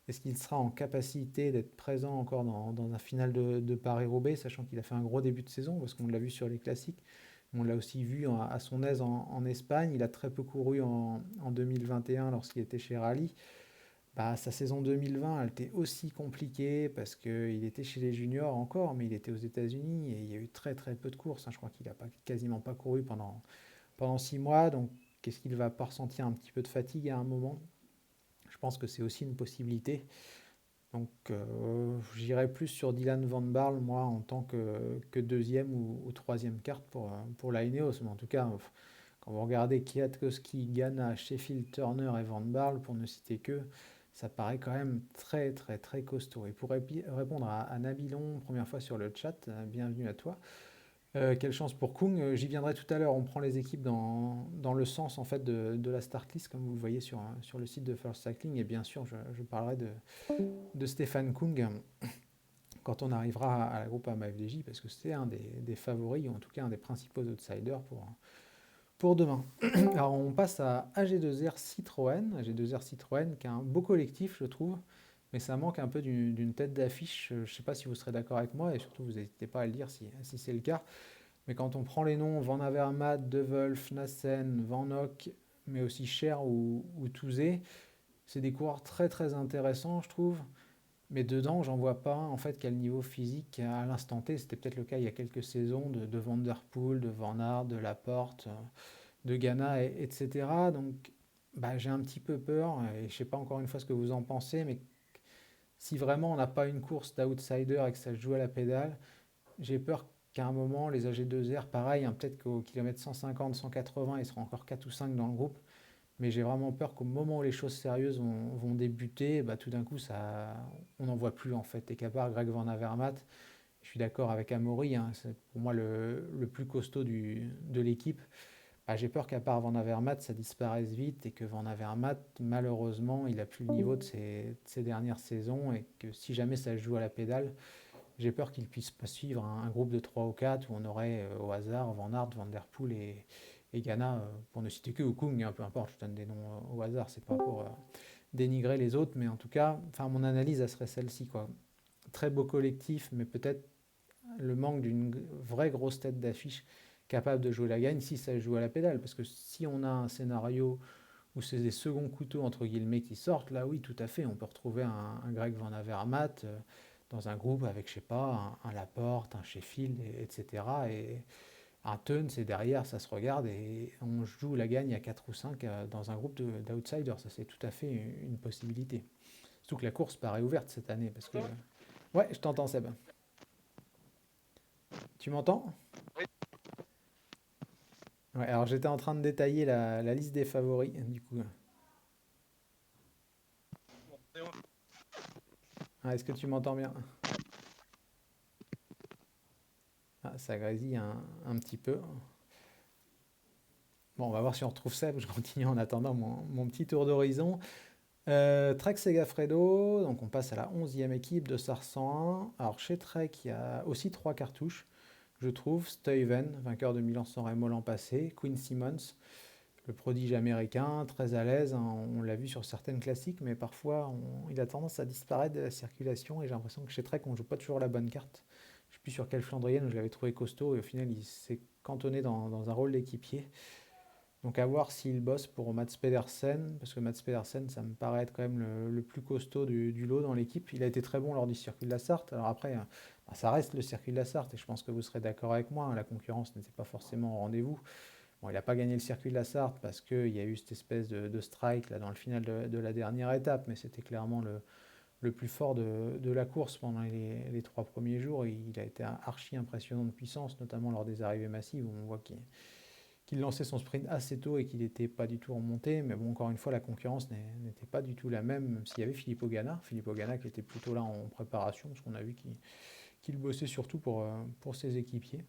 Est-ce qu'il sera en capacité d'être présent encore dans un final de Paris-Roubaix, sachant qu'il a fait un gros début de saison, parce qu'on l'a vu sur les classiques. On l'a aussi vu à son aise en Espagne. Il a très peu couru en 2021 lorsqu'il était chez Rally. Bah, sa saison 2020, elle était aussi compliquée parce qu'il était chez les juniors encore, mais il était aux États-Unis et il y a eu très peu de courses, hein. Je crois qu'il n'a quasiment pas couru pendant 6 mois. Donc, qu'est-ce qu'il va pas ressentir un petit peu de fatigue à un moment? Je pense que c'est aussi une possibilité. Donc, j'irai plus sur Dylan Van Baarle, moi, en tant que deuxième ou troisième carte pour la Ineos. Mais en tout cas, quand vous regardez Kwiatkowski, Ganna, Sheffield, Turner et Van Baarle, pour ne citer que, ça paraît quand même très costaud. Et pour répondre à Nabilon, première fois sur le chat, bienvenue à toi. Quelle chance pour Kung. J'y viendrai tout à l'heure. On prend les équipes dans le sens en fait de la start list, comme vous le voyez sur le site de First Cycling. Et bien sûr, je parlerai de Stéphane Kung quand on arrivera à la groupe AMA-FDJ, parce que c'est un des favoris, ou en tout cas un des principaux outsiders pour demain. Alors on passe à AG2R Citroën. AG2R Citroën qui est un beau collectif, je trouve, mais ça manque un peu d'une tête d'affiche. Je ne sais pas si vous serez d'accord avec moi, et surtout vous n'hésitez pas à le dire si c'est le cas. Mais quand on prend les noms Van Avermaet, De Wulf, Nassen, Van Hoek, mais aussi Cher ou Touzé, c'est des coureurs très intéressants, je trouve. Mais dedans, j'en vois pas en fait quel niveau physique à l'instant T. C'était peut-être le cas il y a quelques saisons de Van Der Poel, de Van Aert, de Laporte, de Ganna, etc. Donc bah, j'ai un petit peu peur, et je sais pas encore une fois ce que vous en pensez, mais si vraiment on n'a pas une course d'outsider et que ça se joue à la pédale, j'ai peur qu'à un moment, les AG2R, pareil, hein, peut-être qu'au kilomètre 150, 180, ils seront encore 4 ou 5 dans le groupe. Mais j'ai vraiment peur qu'au moment où les choses sérieuses vont débuter, bah, tout d'un coup, on n'en voit plus en fait. Et qu'à part Greg Van Avermaet, je suis d'accord avec Amaury, hein, c'est pour moi le plus costaud de l'équipe. Bah, j'ai peur qu'à part Van Avermaet, ça disparaisse vite, et que Van Avermaet, malheureusement, il n'a plus le niveau de ses dernières saisons, et que si jamais ça se joue à la pédale, j'ai peur qu'il ne puisse pas suivre un groupe de 3 ou 4 où on aurait au hasard Van Aert, Van Der Poel et Ganna, pour ne citer que, ou Kung, hein, peu importe, je donne des noms au hasard, c'est pas pour dénigrer les autres, mais en tout cas, mon analyse, elle serait celle-ci, quoi. Très beau collectif, mais peut-être le manque d'une vraie grosse tête d'affiche capable de jouer la gagne si ça joue à la pédale, parce que si on a un scénario où c'est des seconds couteaux entre guillemets qui sortent, là oui, tout à fait, on peut retrouver un Greg Van Avermaet dans un groupe avec, je sais pas, un Laporte, un Sheffield, etc. Et un Teuns, c'est derrière, ça se regarde, et on joue la gagne à 4 ou 5 dans un groupe d'outsiders. Ça, c'est tout à fait une possibilité. Surtout que la course paraît ouverte cette année. Parce que... Ouais, je t'entends, Seb. Tu m'entends? Oui. Ouais, alors j'étais en train de détailler la liste des favoris, du coup. Ah, est-ce que tu m'entends bien? Ah, ça grésille un petit peu. Bon, on va voir si on retrouve Seb. Je continue en attendant mon petit tour d'horizon. Trek Segafredo, donc on passe à la 11e équipe de SAR 101. Alors chez Trek, il y a aussi 3 cartouches, je trouve. Stuyven, vainqueur de Milan-San Remo l'an passé. Quinn Simmons, le prodige américain, très à l'aise, hein. On l'a vu sur certaines classiques, mais parfois il a tendance à disparaître de la circulation, et j'ai l'impression que chez Trek, on ne joue pas toujours la bonne carte. Je ne sais plus sur quelle Flandrienne où je l'avais trouvé costaud, et au final, il s'est cantonné dans un rôle d'équipier. Donc à voir s'il bosse pour Mats Pedersen, parce que Mats Pedersen, ça me paraît être quand même le plus costaud du lot dans l'équipe. Il a été très bon lors du circuit de la Sarthe. Alors après, ça reste le circuit de la Sarthe, et je pense que vous serez d'accord avec moi, hein, la concurrence n'était pas forcément au rendez-vous. Bon, il n'a pas gagné le circuit de la Sarthe parce qu'il y a eu cette espèce de strike là, dans le final de la dernière étape, mais c'était clairement le plus fort de la course pendant les 3 premiers jours. Il a été archi impressionnant de puissance, notamment lors des arrivées massives, où on voit qu'il lançait son sprint assez tôt et qu'il n'était pas du tout remonté. Mais bon, encore une fois, la concurrence n'était pas du tout la même s'il y avait Filippo Ganna. Filippo Ganna qui était plutôt là en préparation, parce qu'on a vu qu'il bossait surtout pour ses équipiers.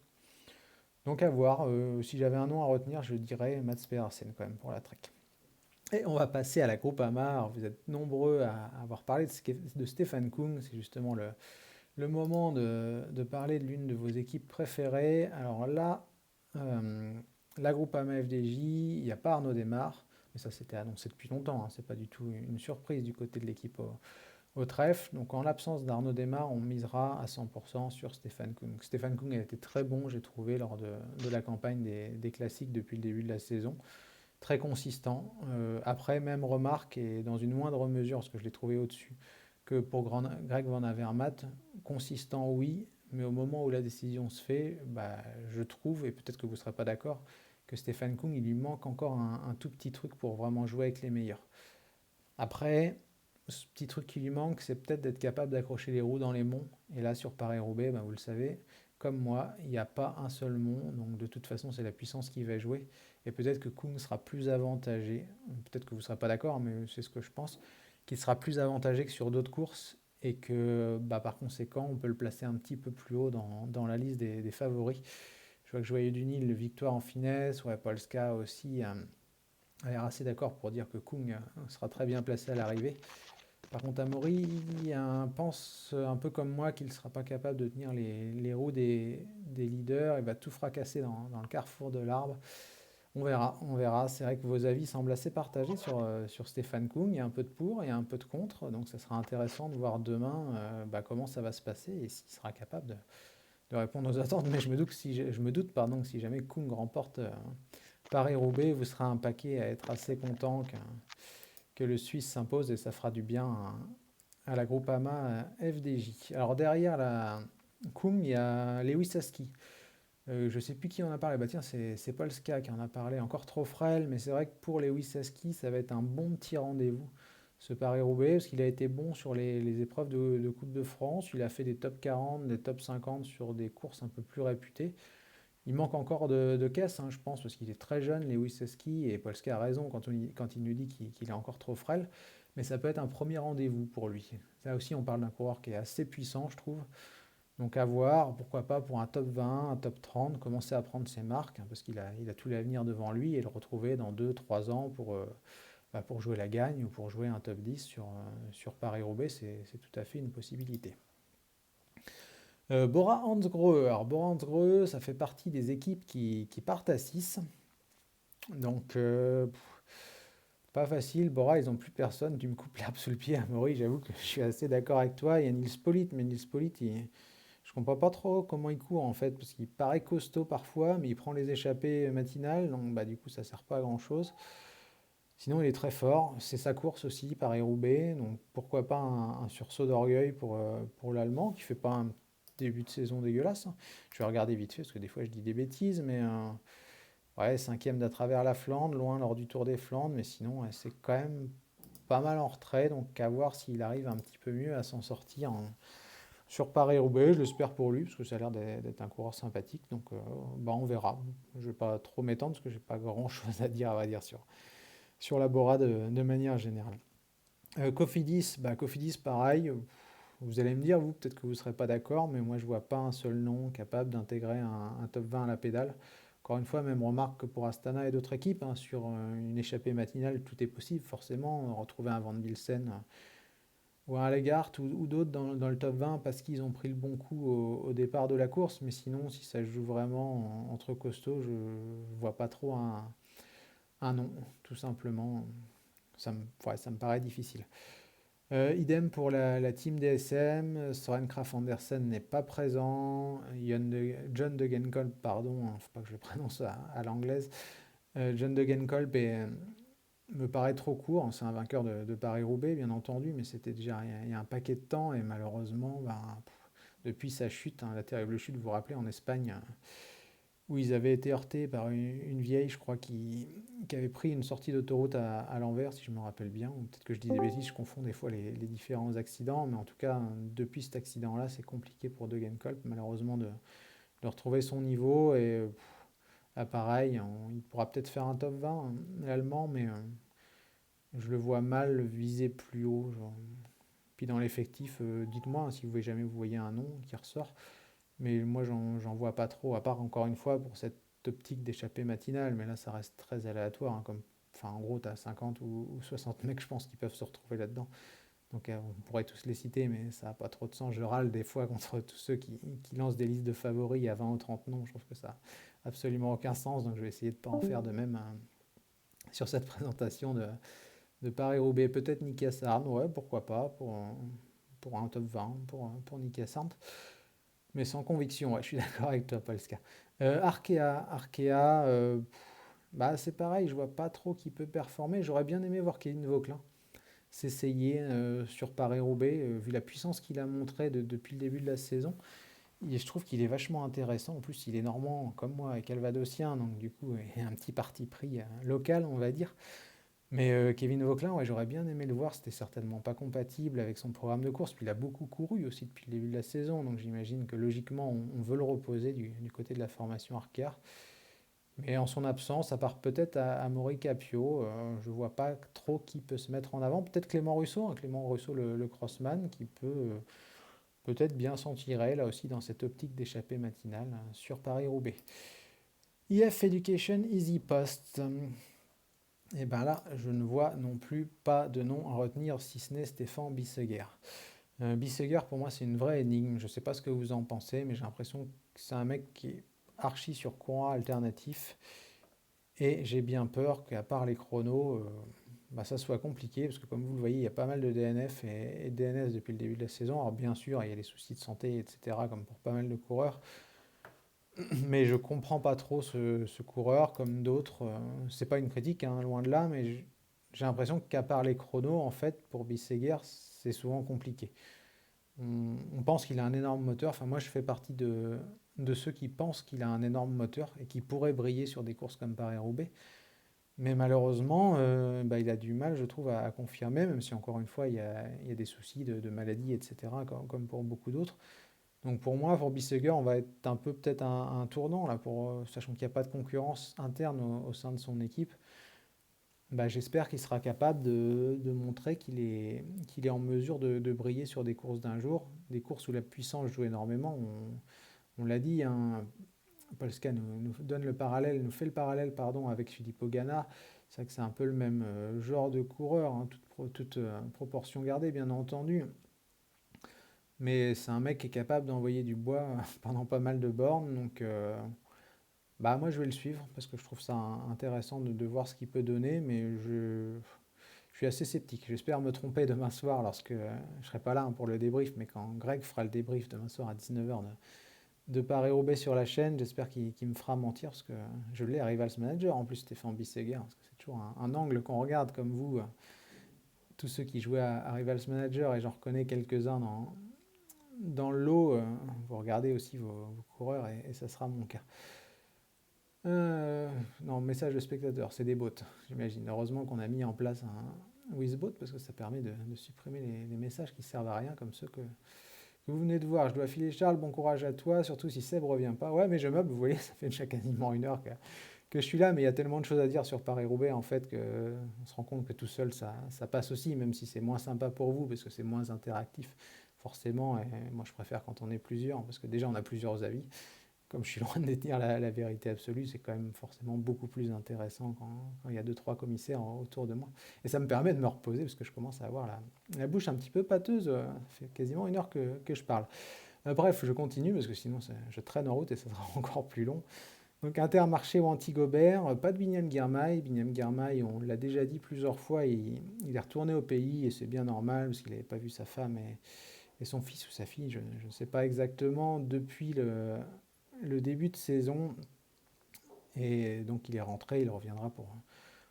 Donc à voir, si j'avais un nom à retenir, je dirais Mats Pedersen quand même pour la Trek. Et on va passer à la Groupama. Alors, vous êtes nombreux à avoir parlé de Stefan Kung. C'est justement le moment de parler de l'une de vos équipes préférées. Alors là, la Groupama FDJ, il n'y a pas Arnaud Démare, mais ça c'était annoncé depuis longtemps, hein. C'est pas du tout une surprise du côté de l'équipe au trèfle. Donc en l'absence d'Arnaud Démare, on misera à 100% sur Stefan Kung. Stefan Kung a été très bon, j'ai trouvé, lors de la campagne des classiques depuis le début de la saison. Très consistant. Après, même remarque, et dans une moindre mesure, parce que je l'ai trouvé au-dessus, que pour Greg Van Avermaet, consistant oui, mais au moment où la décision se fait, je trouve, et peut-être que vous ne serez pas d'accord, que Stefan Kung, il lui manque encore un tout petit truc pour vraiment jouer avec les meilleurs. Après, ce petit truc qui lui manque, c'est peut-être d'être capable d'accrocher les roues dans les monts. Et là, sur Paris-Roubaix, vous le savez, comme moi, il n'y a pas un seul mont, donc de toute façon, c'est la puissance qui va jouer. Et peut-être que Kung sera plus avantagé, peut-être que vous ne serez pas d'accord, mais c'est ce que je pense, qu'il sera plus avantagé que sur d'autres courses, et que par conséquent, on peut le placer un petit peu plus haut dans la liste des favoris. Je vois que Joyeux du Nil, victoire en finesse, Polska aussi a l'air assez d'accord pour dire que Kung sera très bien placé à l'arrivée. Par contre, Amaury pense un peu comme moi qu'il ne sera pas capable de tenir les roues des leaders. Il va tout fracasser dans le carrefour de l'arbre. On verra. C'est vrai que vos avis semblent assez partagés sur Stefan Kung. Il y a un peu de pour et un peu de contre. Donc, ça sera intéressant de voir demain comment ça va se passer et s'il sera capable de répondre aux attentes. Mais je me doute que si jamais Kung remporte Paris-Roubaix, vous serez un paquet à être assez content que le Suisse s'impose et ça fera du bien à la Groupama FDJ. Alors derrière la Kung, il y a Lewis Husky. Je ne sais plus qui en a parlé. Tiens, c'est Polska qui en a parlé. Encore trop frêle, mais c'est vrai que pour Lewis Husky, ça va être un bon petit rendez-vous, ce Paris-Roubaix, parce qu'il a été bon sur les épreuves de Coupe de France. Il a fait des top 40, des top 50 sur des courses un peu plus réputées. Il manque encore de caisse, je pense, parce qu'il est très jeune, Lewis Husky, et Polska a raison quand il nous dit qu'il est encore trop frêle, mais ça peut être un premier rendez-vous pour lui. Là aussi, on parle d'un coureur qui est assez puissant, je trouve. Donc à voir, pourquoi pas pour un top 20, un top 30, commencer à prendre ses marques, parce qu'il a tout l'avenir devant lui, et le retrouver dans 2-3 ans pour jouer la gagne ou pour jouer un top 10 sur Paris-Roubaix, c'est tout à fait une possibilité. Bora Hansgrohe. Alors Bora Hansgrohe, ça fait partie des équipes qui partent à 6. Donc, pas facile. Bora, ils n'ont plus personne. Tu me coupes l'herbe sous le pied, Amaury. J'avoue que je suis assez d'accord avec toi. Il y a Nils Politt, mais Nils Politt, je comprends pas trop comment il court en fait, parce qu'il paraît costaud parfois, mais il prend les échappées matinales, donc du coup ça sert pas à grand chose. Sinon il est très fort, c'est sa course aussi, Paris-Roubaix, donc pourquoi pas un sursaut d'orgueil pour l'Allemand, qui fait pas un début de saison dégueulasse. Je vais regarder vite fait, parce que des fois je dis des bêtises, mais 5e d'à travers la Flandre, loin lors du Tour des Flandres, mais sinon c'est quand même pas mal en retrait, donc à voir s'il arrive un petit peu mieux à s'en sortir sur Paris-Roubaix. Je l'espère pour lui, parce que ça a l'air d'être un coureur sympathique, donc on verra. Je ne vais pas trop m'étendre, parce que j'ai pas grand-chose à dire, sur la Bora de manière générale. Cofidis, pareil. Vous allez me dire, vous, peut-être que vous ne serez pas d'accord, mais moi je vois pas un seul nom capable d'intégrer un top 20 à la pédale. Encore une fois, même remarque que pour Astana et d'autres équipes, sur une échappée matinale, tout est possible, forcément. Retrouver un Van Bilsen ou un Legart ou d'autres dans le top 20 parce qu'ils ont pris le bon coup au départ de la course, mais sinon, si ça joue vraiment entre costauds, je ne vois pas trop un nom, tout simplement. Ça me paraît difficile. Idem pour la team DSM, Søren Kragh Andersen n'est pas présent, John Degenkolb, pardon, faut pas que je le prononce à l'anglaise, John Degenkolb me paraît trop court, c'est un vainqueur de Paris-Roubaix bien entendu, mais c'était déjà il y a un paquet de temps et malheureusement depuis sa chute, la terrible chute, vous vous rappelez en Espagne, où ils avaient été heurtés par une vieille, je crois, qui avait pris une sortie d'autoroute à l'envers, si je me rappelle bien. Ou peut-être que je dis des bêtises, je confonds des fois les différents accidents, mais en tout cas, depuis cet accident-là, c'est compliqué pour Degenkolb, malheureusement, de retrouver son niveau. Et pareil, il pourra peut-être faire un top 20, hein, l'Allemand, mais je le vois mal viser plus haut. Genre. Puis dans l'effectif, dites-moi hein, si jamais vous voyez un nom qui ressort. Mais moi, j'en vois pas trop, à part encore une fois pour cette optique d'échappée matinale. Mais là, ça reste très aléatoire. Hein, en gros, tu as 50 ou 60 mecs, je pense, qui peuvent se retrouver là-dedans. Donc, on pourrait tous les citer, mais ça n'a pas trop de sens. Je râle des fois contre tous ceux qui lancent des listes de favoris à 20 ou 30 noms. Je trouve que ça n'a absolument aucun sens. Donc, je vais essayer de ne pas en faire de même sur cette présentation de Paris-Roubaix. Peut-être Niki Sarn, ouais, pourquoi pas, pour un top 20, pour Niki Sarn. Mais sans conviction, ouais, je suis d'accord avec toi, Polska. Arkea, c'est pareil, je vois pas trop qui peut performer. J'aurais bien aimé voir Kevin Vauquelin s'essayer sur Paris-Roubaix, vu la puissance qu'il a montrée depuis le début de la saison. Et je trouve qu'il est vachement intéressant. En plus, il est normand, comme moi, et calvadosien, donc du coup, il a un petit parti pris local, on va dire. Mais Kevin Vauquelin, ouais, j'aurais bien aimé le voir, c'était certainement pas compatible avec son programme de course, puis il a beaucoup couru aussi depuis le début de la saison, donc j'imagine que logiquement on veut le reposer du côté de la formation Arkea. Mais en son absence, à part peut-être à Amaury Capio, je vois pas trop qui peut se mettre en avant. Peut-être Clément Russo, hein, Clément Russo le crossman, qui peut peut-être bien s'en tirer là aussi dans cette optique d'échappée matinale sur Paris-Roubaix. IF Education Easy Post. Et bien là, je ne vois non plus pas de nom à retenir, si ce n'est Stéphane Bisseguer. Bisseguer, pour moi, c'est une vraie énigme. Je ne sais pas ce que vous en pensez, mais j'ai l'impression que c'est un mec qui est archi sur courant alternatif. Et j'ai bien peur qu'à part les chronos, ça soit compliqué, parce que comme vous le voyez, il y a pas mal de DNF et DNS depuis le début de la saison. Alors bien sûr, il y a des soucis de santé, etc., comme pour pas mal de coureurs. Mais je comprends pas trop ce coureur comme d'autres. C'est pas une critique, hein, loin de là, mais j'ai l'impression qu'à part les chronos, en fait, pour Bisseguer, c'est souvent compliqué. On pense qu'il a un énorme moteur. Enfin, moi, je fais partie de ceux qui pensent qu'il a un énorme moteur et qui pourrait briller sur des courses comme Paris-Roubaix. Mais malheureusement, il a du mal, je trouve, à confirmer, même si encore une fois, il y a des soucis de maladie, etc., comme pour beaucoup d'autres. Donc pour moi, pour Bisseguer, on va être un peu peut-être un tournant, là, sachant qu'il n'y a pas de concurrence interne au sein de son équipe. J'espère qu'il sera capable de montrer qu'il est en mesure de briller sur des courses d'un jour, des courses où la puissance joue énormément. On l'a dit, hein, Polska nous donne le parallèle, nous fait le parallèle avec Filippo Ganna. C'est vrai que c'est un peu le même genre de coureur, hein, toute proportion gardée, bien entendu. Mais c'est un mec qui est capable d'envoyer du bois pendant pas mal de bornes. Donc, moi, je vais le suivre parce que je trouve ça intéressant de voir ce qu'il peut donner. Mais je suis assez sceptique. J'espère me tromper demain soir lorsque je ne serai pas là pour le débrief. Mais quand Greg fera le débrief demain soir à 19h de Paris-Roubaix sur la chaîne, j'espère qu'il me fera mentir parce que je l'ai à Rivals Manager. En plus, Stéphane Bisseguer, parce que c'est toujours un angle qu'on regarde comme vous. Tous ceux qui jouaient à Rivals Manager, et j'en reconnais quelques-uns dans le lot, vous regardez aussi vos coureurs et ça sera mon cas. Non, message de spectateurs, c'est des bots, j'imagine. Heureusement qu'on a mis en place un Wizbot parce que ça permet de supprimer les messages qui servent à rien comme ceux que vous venez de voir. Je dois filer Charles, bon courage à toi, surtout si Seb revient pas. Ouais, mais je meuble, vous voyez, ça fait déjà quasiment 1 heure que je suis là, mais il y a tellement de choses à dire sur Paris-Roubaix en fait qu'on se rend compte que tout seul ça passe aussi, même si c'est moins sympa pour vous parce que c'est moins interactif forcément. Et moi je préfère quand on est plusieurs parce que déjà on a plusieurs avis. Comme je suis loin de détenir la vérité absolue, c'est quand même forcément beaucoup plus intéressant quand il y a 2-3 commissaires autour de moi. Et ça me permet de me reposer parce que je commence à avoir la bouche un petit peu pâteuse. Ça fait quasiment 1 heure que je parle. Bref, je continue parce que sinon je traîne en route et ça sera encore plus long. Donc Intermarché ou Antigobert, pas de Binyam Girmay. Binyam Girmay, on l'a déjà dit plusieurs fois, il est retourné au pays et c'est bien normal parce qu'il n'avait pas vu sa femme et son fils ou sa fille, je ne sais pas exactement, depuis le début de saison. Et donc il est rentré, il reviendra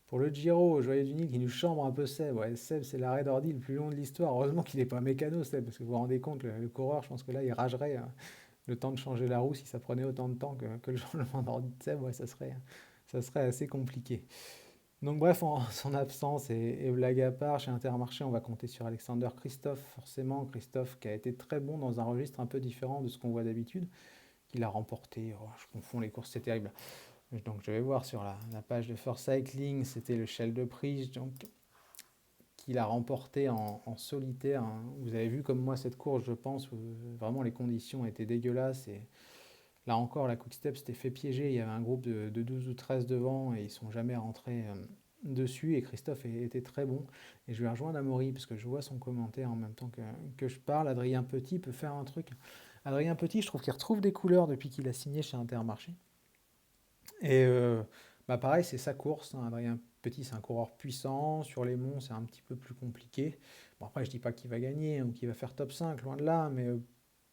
pour le Giro. Joyeux du Nil qui nous chambre un peu Seb. Ouais, Seb, c'est l'arrêt d'ordi le plus long de l'histoire. Heureusement qu'il n'est pas mécano, Seb, parce que vous vous rendez compte, le coureur, je pense que là, il ragerait. le temps de changer la roue, si ça prenait autant de temps que le changement d'ordi de Seb, ouais, ça serait assez compliqué. Donc bref, en son absence et blague à part, chez Intermarché, on va compter sur Alexander Christophe, forcément. Christophe qui a été très bon dans un registre un peu différent de ce qu'on voit d'habitude, qu'il a remporté, je confonds les courses, c'est terrible. Donc je vais voir sur la page de First Cycling, c'était le Shell de Prise, donc qu'il a remporté en solitaire. Hein. Vous avez vu comme moi cette course, je pense, où vraiment les conditions étaient dégueulasses. Et là encore, la Quick-Step s'était fait piéger. Il y avait un groupe de 12 ou 13 devant et ils ne sont jamais rentrés dessus. Et Christophe était très bon. Et je vais rejoindre Amaury parce que je vois son commentaire en même temps que je parle. Adrien Petit peut faire un truc. Adrien Petit, je trouve qu'il retrouve des couleurs depuis qu'il a signé chez Intermarché. Et pareil, c'est sa course. Hein. Adrien Petit, c'est un coureur puissant. Sur les monts, c'est un petit peu plus compliqué. Bon, après, je dis pas qu'il va gagner ou qu'il va faire top 5, loin de là, mais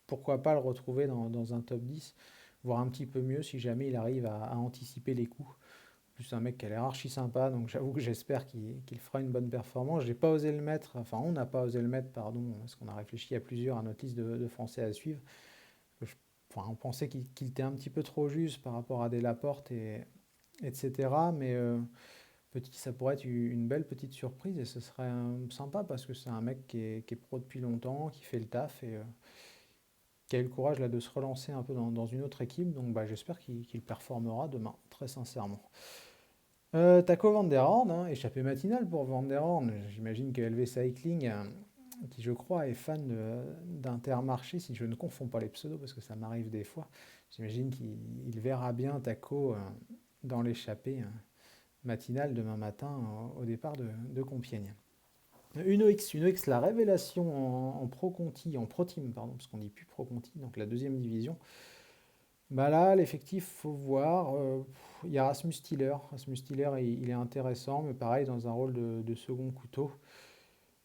pourquoi pas le retrouver dans un top 10, voire un petit peu mieux si jamais il arrive à anticiper les coups. En plus, c'est un mec qui a l'air archi sympa, donc j'avoue que j'espère qu'il fera une bonne performance. J'ai pas osé le mettre, enfin, on n'a pas osé le mettre, pardon, parce qu'on a réfléchi à plusieurs à notre liste de Français à suivre. On pensait qu'il était un petit peu trop juste par rapport à Delaporte, etc. Mais Petit, ça pourrait être une belle petite surprise et ce serait sympa parce que c'est un mec qui est pro depuis longtemps, qui fait le taf et qui a eu le courage là, de se relancer un peu dans une autre équipe. Donc j'espère qu'il performera demain, très sincèrement. Taco Van der Horn, hein, échappée matinale pour Van der Horn. J'imagine que LV Cycling, qui je crois est fan d'Intermarché, si je ne confonds pas les pseudos parce que ça m'arrive des fois, j'imagine qu'il verra bien Taco dans l'échappée matinale demain matin au départ de Compiègne. Uno-X, la révélation en Pro Conti, en Pro Team, pardon, parce qu'on dit plus Pro Conti, donc la deuxième division. Là, l'effectif, faut voir. Il y a Rasmus Stiller. Rasmus Stiller, il est intéressant, mais pareil, dans un rôle de second couteau.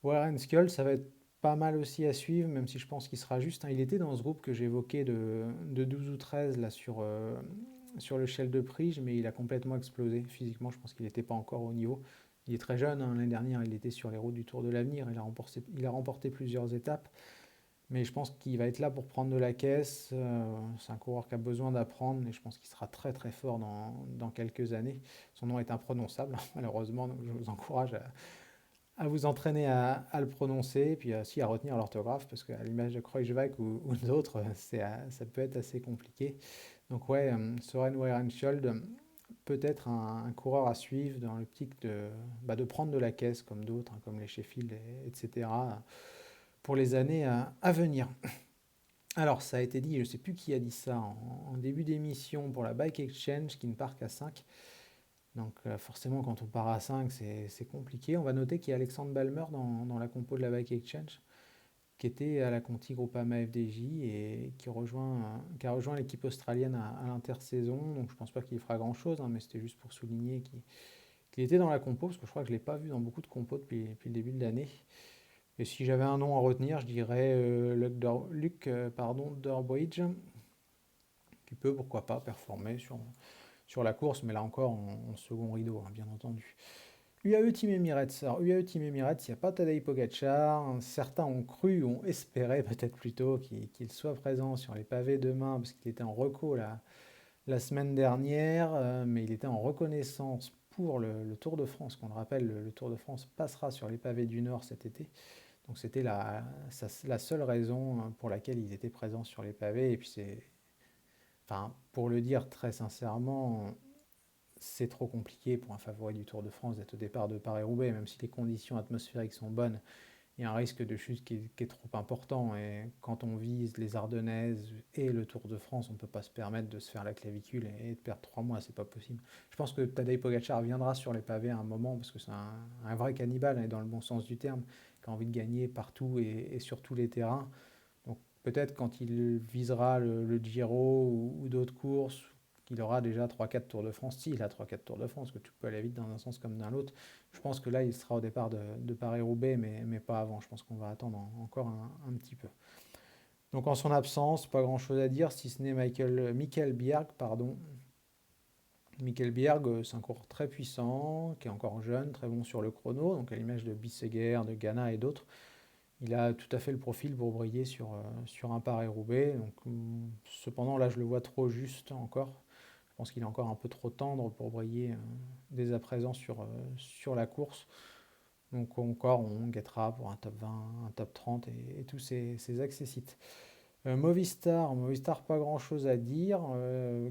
Warren Skull, ça va être pas mal aussi à suivre, même si je pense qu'il sera juste. Hein. Il était dans ce groupe que j'évoquais de 12 ou 13 là, sur le Shell de Prise, mais il a complètement explosé. Physiquement, je pense qu'il n'était pas encore au niveau. Il est très jeune, hein. L'année dernière, il était sur les routes du Tour de l'Avenir, il a remporté plusieurs étapes, mais je pense qu'il va être là pour prendre de la caisse. C'est un coureur qui a besoin d'apprendre, et je pense qu'il sera très très fort dans quelques années. Son nom est imprononçable, malheureusement, donc je vous encourage à vous entraîner à le prononcer, et puis aussi à retenir l'orthographe, parce qu'à l'image de Kreuzweig ou d'autres, ça peut être assez compliqué. Donc ouais, Søren Werenskiold, peut-être un coureur à suivre dans l'optique de prendre de la caisse comme d'autres, hein, comme les Sheffield, etc., pour les années à venir. Alors ça a été dit, je ne sais plus qui a dit ça, en début d'émission pour la Bike Exchange, qui ne part qu'à 5. Donc forcément quand on part à 5, c'est compliqué. On va noter qu'il y a Alexandre Balmer dans la compo de la Bike Exchange, qui était à la Conti Groupama FDJ et qui a rejoint l'équipe australienne à l'intersaison. Donc je ne pense pas qu'il fera grand-chose, hein, mais c'était juste pour souligner qu'il était dans la compo, parce que je crois que je ne l'ai pas vu dans beaucoup de compos depuis le début de l'année. Et si j'avais un nom à retenir, je dirais Luc Durbridge, qui peut, pourquoi pas, performer sur la course, mais là encore en second rideau, hein, bien entendu. UAE Team Emirates. Alors, UAE Team Emirates, il n'y a pas Tadej Pogacar. Certains ont cru, ont espéré peut-être plutôt qu'il soit présent sur les pavés demain, parce qu'il était en reco la semaine dernière, mais il était en reconnaissance pour le Tour de France. Qu'on le rappelle, le Tour de France passera sur les pavés du Nord cet été. Donc c'était la seule raison pour laquelle il était présent sur les pavés. Et puis pour le dire très sincèrement, c'est trop compliqué pour un favori du Tour de France d'être au départ de Paris-Roubaix, même si les conditions atmosphériques sont bonnes. Il y a un risque de chute qui est trop important, et quand on vise les Ardennaises et le Tour de France, on ne peut pas se permettre de se faire la clavicule et de perdre 3 mois, c'est pas possible. Je pense que Tadej Pogacar viendra sur les pavés à un moment, parce que c'est un vrai cannibale, et dans le bon sens du terme, qui a envie de gagner partout et sur tous les terrains. Donc peut-être quand il visera le Giro ou d'autres courses, qu'il aura déjà 3-4 Tours de France, s'il a 3-4 Tours de France, que tu peux aller vite dans un sens comme dans l'autre. Je pense que là, il sera au départ de Paris-Roubaix, mais pas avant. Je pense qu'on va attendre encore un petit peu. Donc en son absence, pas grand-chose à dire, si ce n'est Mikkel Bjerg. Mikkel Bjerg, c'est un coureur très puissant, qui est encore jeune, très bon sur le chrono, donc à l'image de Bisseguer, de Ghana et d'autres. il a tout à fait le profil pour briller sur un Paris-Roubaix. Donc, cependant, là, je le vois trop juste encore. Je pense qu'il est encore un peu trop tendre pour briller dès à présent sur la course. Donc encore, on guettera pour un top 20, un top 30 et tous ces accessites. Movistar, pas grand-chose à dire.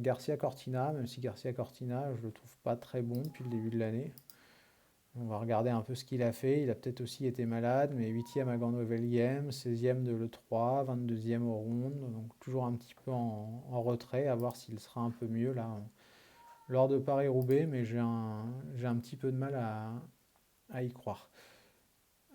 Garcia Cortina, même si Garcia Cortina, je le trouve pas très bon depuis le début de l'année. On va regarder un peu ce qu'il a fait. Il a peut-être aussi été malade, mais 8e à Gand-Wevelgem, 16e de l'E3, 22e au Ronde. Donc toujours un petit peu en retrait, à voir s'il sera un peu mieux là lors de Paris-Roubaix, mais j'ai un petit peu de mal à y croire.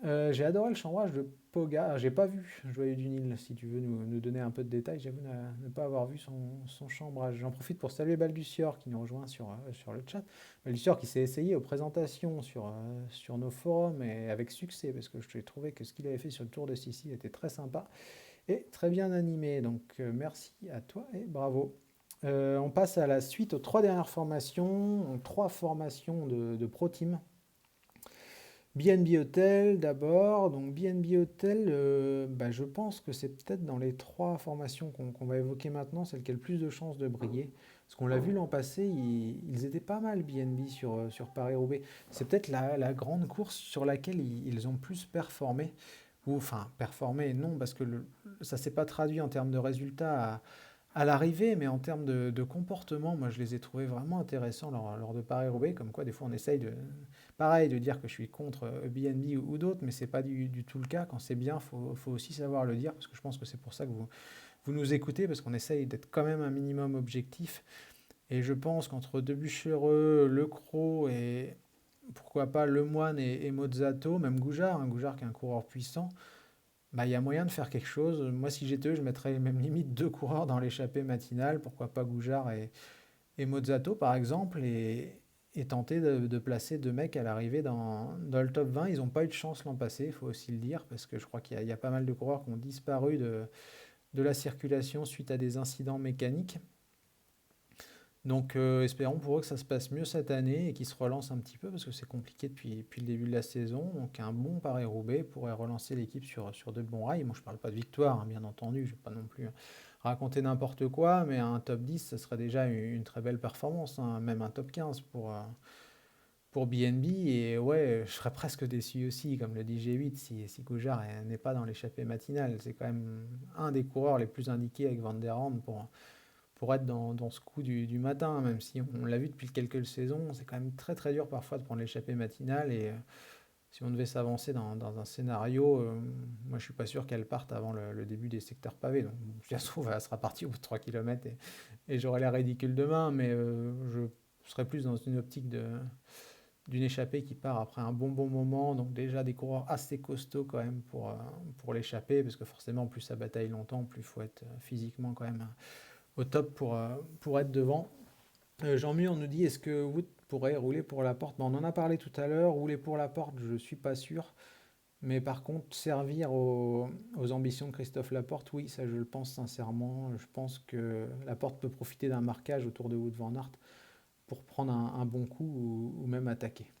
J'ai adoré le chambrage de Poga. J'ai pas vu Joyeux du Nil. Si tu veux nous donner un peu de détails, j'avoue ne pas avoir vu son chambrage. J'en profite pour saluer Baldussior qui nous rejoint sur le chat. Baldussior qui s'est essayé aux présentations sur nos forums et avec succès parce que je trouvais que ce qu'il avait fait sur le Tour de Sicile était très sympa et très bien animé. Donc merci à toi et bravo. On passe à la suite aux 3 dernières formations. Donc, 3 formations de Pro Team. BNB Hotel d'abord. Donc BNB Hotel, je pense que c'est peut-être dans les 3 formations qu'on va évoquer maintenant, celle qui a le plus de chances de briller. Parce qu'on l'a vu l'an passé, ils étaient pas mal BNB sur Paris-Roubaix. C'est peut-être la grande course sur laquelle ils ont plus performé. Ou enfin, performé, non, parce que ça ne s'est pas traduit en termes de résultats à l'arrivée, mais en termes de comportement, moi je les ai trouvés vraiment intéressants lors de Paris-Roubaix, comme quoi des fois on essaye de dire que je suis contre BNB ou d'autres, mais c'est pas du tout le cas. Quand c'est bien, faut aussi savoir le dire, parce que je pense que c'est pour ça que vous nous écoutez, parce qu'on essaye d'être quand même un minimum objectif. Et je pense qu'entre Debuchereux, Le Cros et pourquoi pas Lemoine et Mozzato, même Goujard, Goujard qui est un coureur puissant, il y a moyen de faire quelque chose. Moi, si j'étais eux, je mettrais même limite 2 coureurs dans l'échappée matinale, pourquoi pas Goujard et Mozzato par exemple, et tenter de placer 2 mecs à l'arrivée dans le top 20. Ils n'ont pas eu de chance l'an passé, il faut aussi le dire, parce que je crois qu'il y a pas mal de coureurs qui ont disparu de la circulation suite à des incidents mécaniques. Donc espérons pour eux que ça se passe mieux cette année et qu'ils se relancent un petit peu, parce que c'est compliqué depuis le début de la saison. Donc un bon Paris-Roubaix pourrait relancer l'équipe sur de bons rails. Moi je ne parle pas de victoire, bien entendu, je ne vais pas non plus raconter n'importe quoi, mais un top 10, ce serait déjà une très belle performance, même un top 15 pour BNB. Et ouais, je serais presque déçu aussi, comme le dit G8, si Goujard n'est pas dans l'échappée matinale. C'est quand même un des coureurs les plus indiqués avec Van der Rande pour être dans ce coup du matin, même si on l'a vu depuis quelques saisons, c'est quand même très très dur parfois de prendre l'échappée matinale. Et si on devait s'avancer dans un scénario, moi je suis pas sûr qu'elle parte avant le début des secteurs pavés. Donc si ça se trouve, elle sera partie au bout de 3 km et j'aurais l'air ridicule demain, mais je serais plus dans une optique d'une échappée qui part après un bon moment. Donc déjà des coureurs assez costauds quand même pour l'échappée, parce que forcément plus ça bataille longtemps, plus il faut être physiquement quand même au top pour être devant. Jean-Mi, on nous dit, est-ce que Wood pourrait rouler pour Laporte? On en a parlé tout à l'heure. Rouler pour Laporte, je ne suis pas sûr. Mais par contre, servir aux ambitions de Christophe Laporte, oui, ça je le pense sincèrement. Je pense que Laporte peut profiter d'un marquage autour de Wout van Aert pour prendre un bon coup ou même attaquer.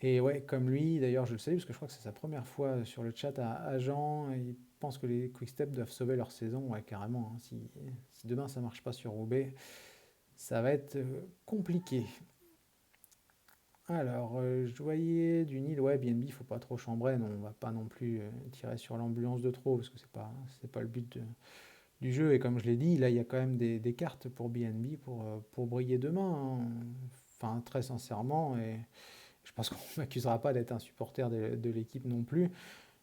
Et ouais, comme lui, d'ailleurs, je le salue parce que je crois que c'est sa première fois sur le chat à Jean. Il pense que les Quick-Step doivent sauver leur saison. Ouais, carrément. Si demain ça ne marche pas sur Roubaix, ça va être compliqué. Alors, Joyer du Nil, ouais, BNB, il ne faut pas trop chambrer. Non, on ne va pas non plus tirer sur l'ambulance de trop, parce que c'est pas le but du jeu. Et comme je l'ai dit, là, il y a quand même des cartes pour BNB pour briller demain. Enfin, très sincèrement. Et je pense qu'on ne m'accusera pas d'être un supporter de l'équipe non plus.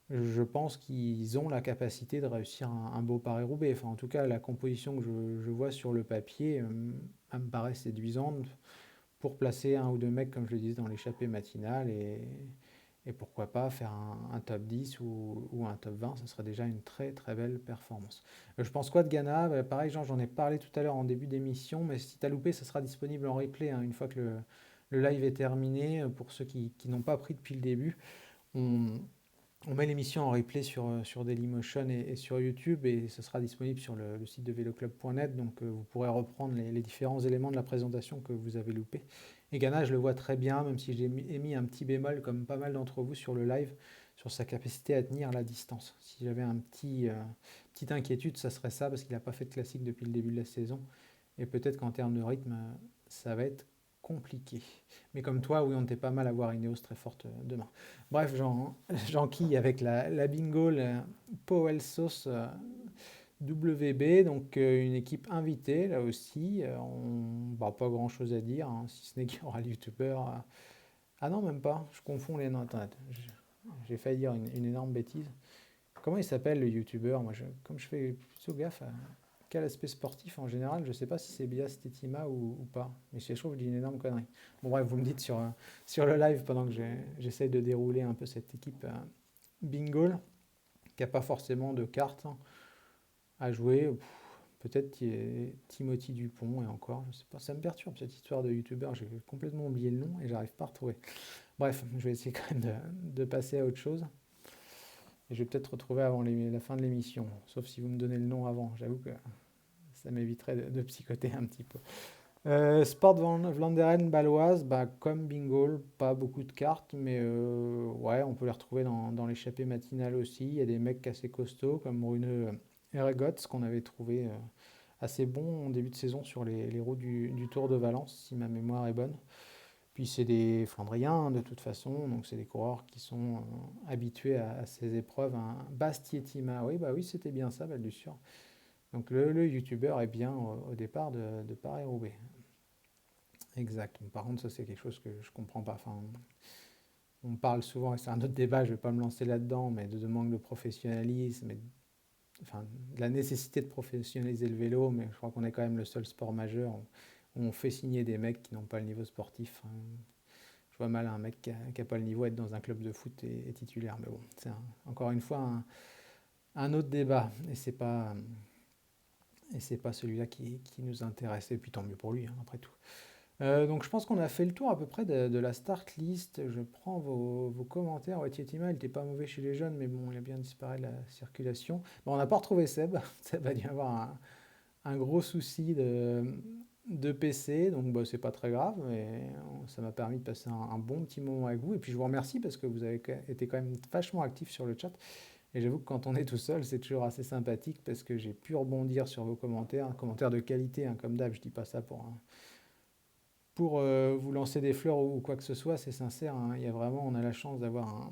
Je pense qu'ils ont la capacité de réussir un beau Paris-Roubaix. Enfin, en tout cas, la composition que je vois sur le papier, elle me paraît séduisante pour placer un ou deux mecs, comme je le disais, dans l'échappée matinale et pourquoi pas faire un top 10 ou un top 20. Ça serait déjà une très très belle performance. Je pense quoi de Ghana? Pareil, Jean, j'en ai parlé tout à l'heure en début d'émission, mais si tu as loupé, ça sera disponible en replay une fois que le live est terminé. Pour ceux qui n'ont pas pris depuis le début, on met l'émission en replay sur Dailymotion et sur YouTube, et ce sera disponible sur le site de veloclub.net, donc vous pourrez reprendre les différents éléments de la présentation que vous avez loupés. Et Ghana, je le vois très bien, même si j'ai émis un petit bémol, comme pas mal d'entre vous sur le live, sur sa capacité à tenir la distance. Si j'avais petite inquiétude, ça serait ça, parce qu'il n'a pas fait de classique depuis le début de la saison. Et peut-être qu'en termes de rythme, ça va être compliqué. Mais comme toi, oui, on était pas mal à voir Ineos très forte demain. Bref, j'enquille avec la bingo, la Powell Sauce WB, donc une équipe invitée, là aussi. Pas grand-chose à dire, hein, si ce n'est qu'il y aura le youtubeur. Ah non, même pas, je confonds les noms. Attends, j'ai failli dire une énorme bêtise. Comment il s'appelle le youtubeur? Moi, comme je fais plutôt gaffe à quel aspect sportif en général, je ne sais pas si c'est Bias Tetima ou pas. Mais si je trouve que je dis une énorme connerie. Bon bref, vous me dites sur le live pendant que j'essaye de dérouler un peu cette équipe bingo, qui n'a pas forcément de cartes à jouer. Peut-être Timothy Dupont, et encore, je sais pas. Ça me perturbe cette histoire de youtubeur, j'ai complètement oublié le nom et j'arrive pas à retrouver. Bref, je vais essayer quand même de passer à autre chose. Et je vais peut-être retrouver avant la fin de l'émission, sauf si vous me donnez le nom avant. J'avoue que ça m'éviterait de psychoter un petit peu. Sport Vlaanderen Baloise, comme bingo, pas beaucoup de cartes, mais ouais, on peut les retrouver dans l'échappée matinale aussi. Il y a des mecs assez costauds comme Rune Ergots, qu'on avait trouvé assez bon en début de saison sur les routes du Tour de Valence, si ma mémoire est bonne. Puis c'est des Flandriens de toute façon, donc c'est des coureurs qui sont habitués à ces épreuves. Bastietima, oui, c'était bien ça, Val du Sûr. Donc le youtubeur est bien au départ de Paris-Roubaix. Exact. Par contre, ça c'est quelque chose que je comprends pas. Enfin, on parle souvent, et c'est un autre débat, je vais pas me lancer là-dedans, mais de manque de professionnalisme, de la nécessité de professionnaliser le vélo, mais je crois qu'on est quand même le seul sport majeur où on fait signer des mecs qui n'ont pas le niveau sportif. Je vois mal un mec qui n'a pas le niveau être dans un club de foot et titulaire. Mais bon, c'est encore une fois un autre débat. Et c'est pas celui-là qui nous intéresse. Et puis tant mieux pour lui, après tout. Donc je pense qu'on a fait le tour à peu près de la start list. Je prends vos commentaires. Ouais, Tietima, il n'était pas mauvais chez les jeunes, mais bon, il a bien disparu de la circulation. Bon, on n'a pas retrouvé Seb. Seb a dû avoir un gros souci de PC, donc c'est pas très grave, mais ça m'a permis de passer un bon petit moment avec vous. Et puis je vous remercie parce que vous avez été quand même vachement actifs sur le chat. Et j'avoue que quand on est tout seul, c'est toujours assez sympathique parce que j'ai pu rebondir sur vos commentaires, commentaires de qualité, comme d'hab, je dis pas ça pour vous lancer des fleurs ou quoi que ce soit, c'est sincère. Il y a vraiment, on a la chance d'avoir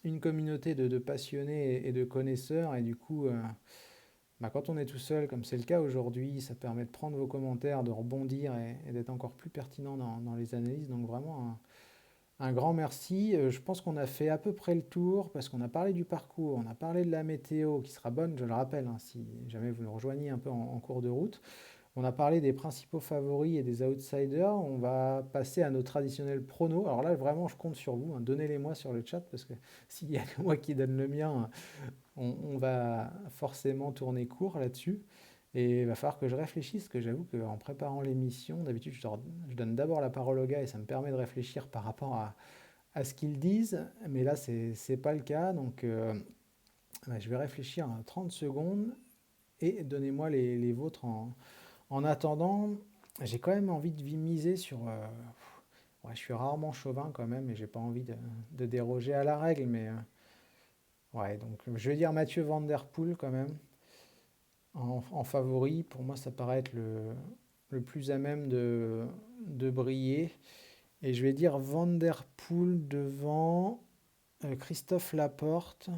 une communauté de passionnés et de connaisseurs, et du coup, quand on est tout seul, comme c'est le cas aujourd'hui, ça permet de prendre vos commentaires, de rebondir et d'être encore plus pertinent dans les analyses. Donc vraiment un grand merci. Je pense qu'on a fait à peu près le tour parce qu'on a parlé du parcours, on a parlé de la météo qui sera bonne, je le rappelle, si jamais vous nous rejoignez un peu en cours de route. On a parlé des principaux favoris et des outsiders. On va passer à nos traditionnels pronos. Alors là, vraiment, je compte sur vous. Donnez-les-moi sur le chat parce que s'il n'y a que moi qui donne le mien, on va forcément tourner court là-dessus. Et il va falloir que je réfléchisse, parce que j'avoue qu'en préparant l'émission, d'habitude, je donne d'abord la parole aux gars et ça me permet de réfléchir par rapport à ce qu'ils disent. Mais là, c'est pas le cas. Donc, je vais réfléchir 30 secondes et donnez-moi les vôtres en attendant. J'ai quand même envie de miser sur... je suis rarement chauvin quand même et j'ai pas envie de déroger à la règle, mais... donc je vais dire Mathieu Van Der Poel quand même. En favori, pour moi ça paraît être le plus à même de briller. Et je vais dire Van Der Poel devant Christophe Laporte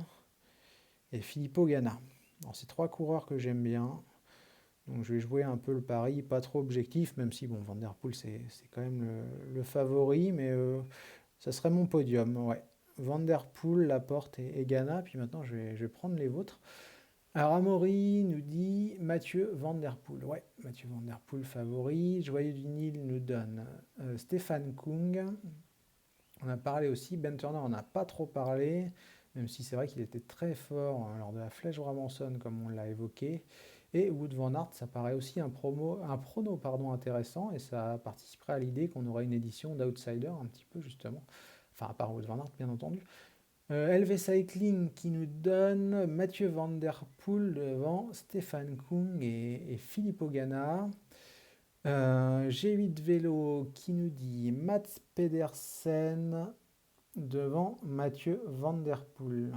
et Filippo Ganna. Alors, c'est 3 coureurs que j'aime bien. Donc je vais jouer un peu le pari, pas trop objectif, même si Van Der Poel c'est quand même le favori, mais ça serait mon podium. Ouais. Van Der Poel, Laporte et Ganna. Puis maintenant je vais prendre les vôtres. Alors Amaury nous dit Mathieu Van Der Poel. Ouais, Mathieu Van Der Poel favori. Joyeux du Nil nous donne Stéphane Kung. On a parlé aussi, Ben Turner on n'a pas trop parlé, même si c'est vrai qu'il était très fort lors de la Flèche Brabançonne comme on l'a évoqué. Et Wout van Aert, ça paraît aussi un prono intéressant, et ça participerait à l'idée qu'on aurait une édition d'Outsider un petit peu justement, enfin à part Wout van Aert bien entendu. LV Cycling qui nous donne Mathieu Van Der Poel devant Stéphane Kung et Filippo Ganna. G8 Vélo qui nous dit Mats Pedersen devant Mathieu Van Der Poel.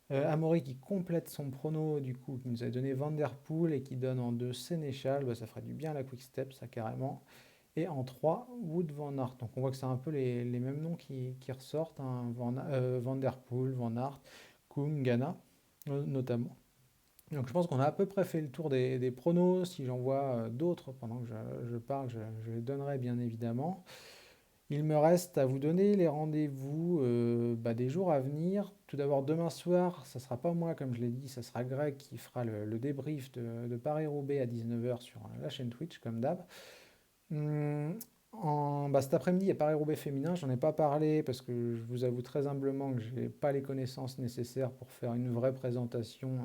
Amaury qui complète son prono, du coup, qui nous a donné Van Der Poel et qui donne en 2 Sénéchal, ça ferait du bien à la Quick Step, ça carrément. Et en 3, Wood Van Aert. Donc on voit que c'est un peu les mêmes noms qui ressortent, hein, Van Der Poel, Van Aert, Koum, Ghana, notamment. Donc je pense qu'on a à peu près fait le tour des pronos. Si j'en vois d'autres pendant que je parle, je les donnerai bien évidemment. Il me reste à vous donner les rendez-vous des jours à venir. Tout d'abord, demain soir, ça ne sera pas moi, comme je l'ai dit, ça sera Greg qui fera le débrief de Paris-Roubaix à 19h sur la chaîne Twitch, comme d'hab. Cet après-midi, il y a Paris-Roubaix féminin. J'en ai pas parlé parce que je vous avoue très humblement que je n'ai pas les connaissances nécessaires pour faire une vraie présentation.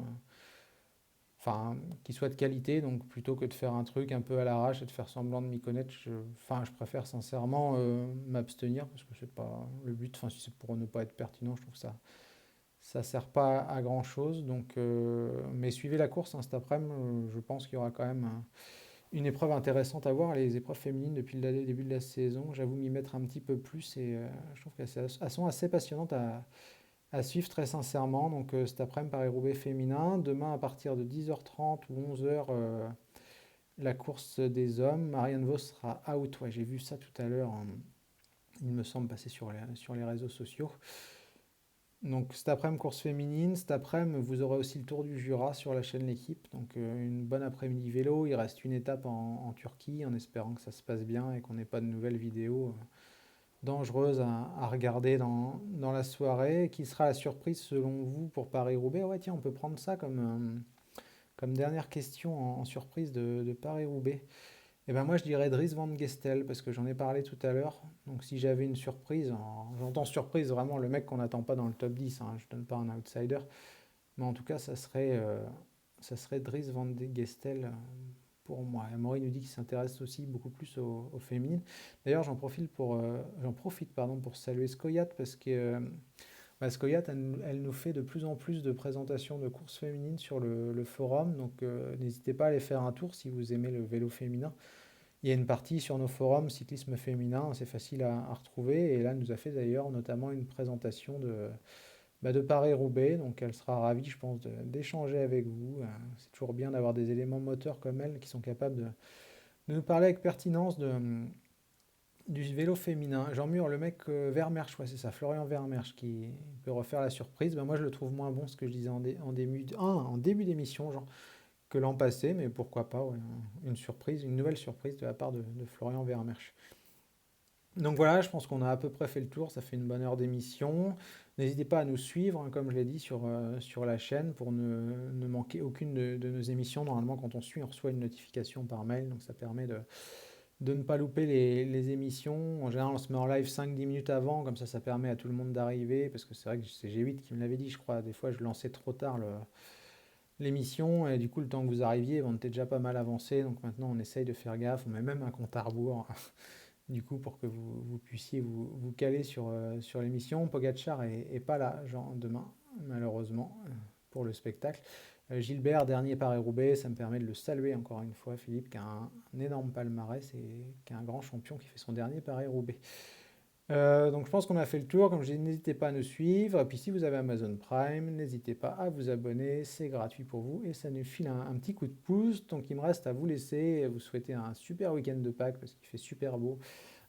Qui soit de qualité, donc plutôt que de faire un truc un peu à l'arrache et de faire semblant de m'y connaître, je préfère sincèrement m'abstenir, parce que c'est pas le but, si c'est pour ne pas être pertinent, je trouve que ça sert pas à grand chose, donc, mais suivez la course cet après-midi, je pense qu'il y aura quand même une épreuve intéressante à voir, les épreuves féminines depuis le début de la saison, j'avoue m'y mettre un petit peu plus, et je trouve qu'elles sont assez passionnantes à suivre très sincèrement. Donc cet après-midi, Paris-Roubaix féminin. Demain, à partir de 10h30 ou 11h, la course des hommes. Marianne Vos sera out. Ouais, j'ai vu ça tout à l'heure. Il me semble passer sur les réseaux sociaux. Donc cet après-midi, course féminine. Cet après-midi, vous aurez aussi le Tour du Jura sur la chaîne L'Équipe. Donc une bonne après-midi vélo. Il reste une étape en Turquie, en espérant que ça se passe bien et qu'on n'ait pas de nouvelles vidéos dangereuse à regarder dans la soirée. Qui sera la surprise selon vous pour Paris-Roubaix? Ouais, tiens, on peut prendre ça comme dernière question en surprise de Paris-Roubaix. Et ben moi, je dirais Dries Van Gestel, parce que j'en ai parlé tout à l'heure. Donc si j'avais une surprise, j'entends surprise, vraiment le mec qu'on n'attend pas dans le top 10, hein, je ne donne pas un outsider. Mais en tout cas, ça serait Dries Van Gestel pour moi. Amaury nous dit qu'il s'intéresse aussi beaucoup plus aux féminines. D'ailleurs, j'en profite pour saluer Scoyat, parce que Scoyat, elle nous fait de plus en plus de présentations de courses féminines sur le forum, donc n'hésitez pas à aller faire un tour si vous aimez le vélo féminin. Il y a une partie sur nos forums cyclisme féminin, c'est facile à retrouver, et là, elle nous a fait d'ailleurs notamment une présentation de Paris-Roubaix, donc elle sera ravie, je pense, d'échanger avec vous. C'est toujours bien d'avoir des éléments moteurs comme elle qui sont capables de nous parler avec pertinence du vélo féminin. Jean Mur, le mec Vermersch, ouais, c'est ça, Florian Vermersch qui peut refaire la surprise. Moi, je le trouve moins bon, ce que je disais en début d'émission, genre, que l'an passé, mais pourquoi pas, ouais, une nouvelle surprise de la part de Florian Vermersch. Donc voilà, je pense qu'on a à peu près fait le tour, ça fait une bonne heure d'émission. N'hésitez pas à nous suivre, hein, comme je l'ai dit, sur la chaîne pour ne manquer aucune de nos émissions. Normalement, quand on suit, on reçoit une notification par mail, donc ça permet de ne pas louper les émissions. En général, on se met en live 5-10 minutes avant, comme ça permet à tout le monde d'arriver, parce que c'est vrai que c'est G8 qui me l'avait dit, je crois. Des fois, je lançais trop tard l'émission, et du coup, le temps que vous arriviez, on était déjà pas mal avancé, donc maintenant, on essaye de faire gaffe, on met même un compte à rebours. Du coup, pour que vous puissiez vous caler sur l'émission. Pogacar est pas là demain, malheureusement, pour le spectacle. Gilbert, dernier Paris-Roubaix, ça me permet de le saluer encore une fois, Philippe, qui a un énorme palmarès et qui est un grand champion qui fait son dernier Paris-Roubaix. Donc je pense qu'on a fait le tour. Comme je dis, n'hésitez pas à nous suivre. Et puis si vous avez Amazon Prime, n'hésitez pas à vous abonner. C'est gratuit pour vous et ça nous file un petit coup de pouce. Donc il me reste à vous laisser et à vous souhaiter un super week-end de Pâques parce qu'il fait super beau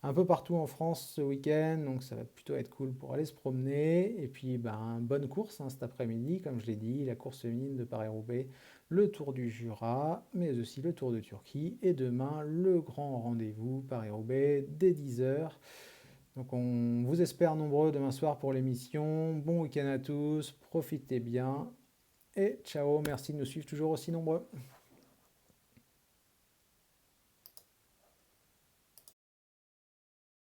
un peu partout en France ce week-end. Donc ça va plutôt être cool pour aller se promener. Et puis bonne course cet après-midi. Comme je l'ai dit, la course féminine de Paris-Roubaix, le Tour du Jura, mais aussi le Tour de Turquie. Et demain, le grand rendez-vous Paris-Roubaix dès 10h. Donc on vous espère nombreux demain soir pour l'émission. Bon week-end à tous, profitez bien et ciao, merci de nous suivre toujours aussi nombreux.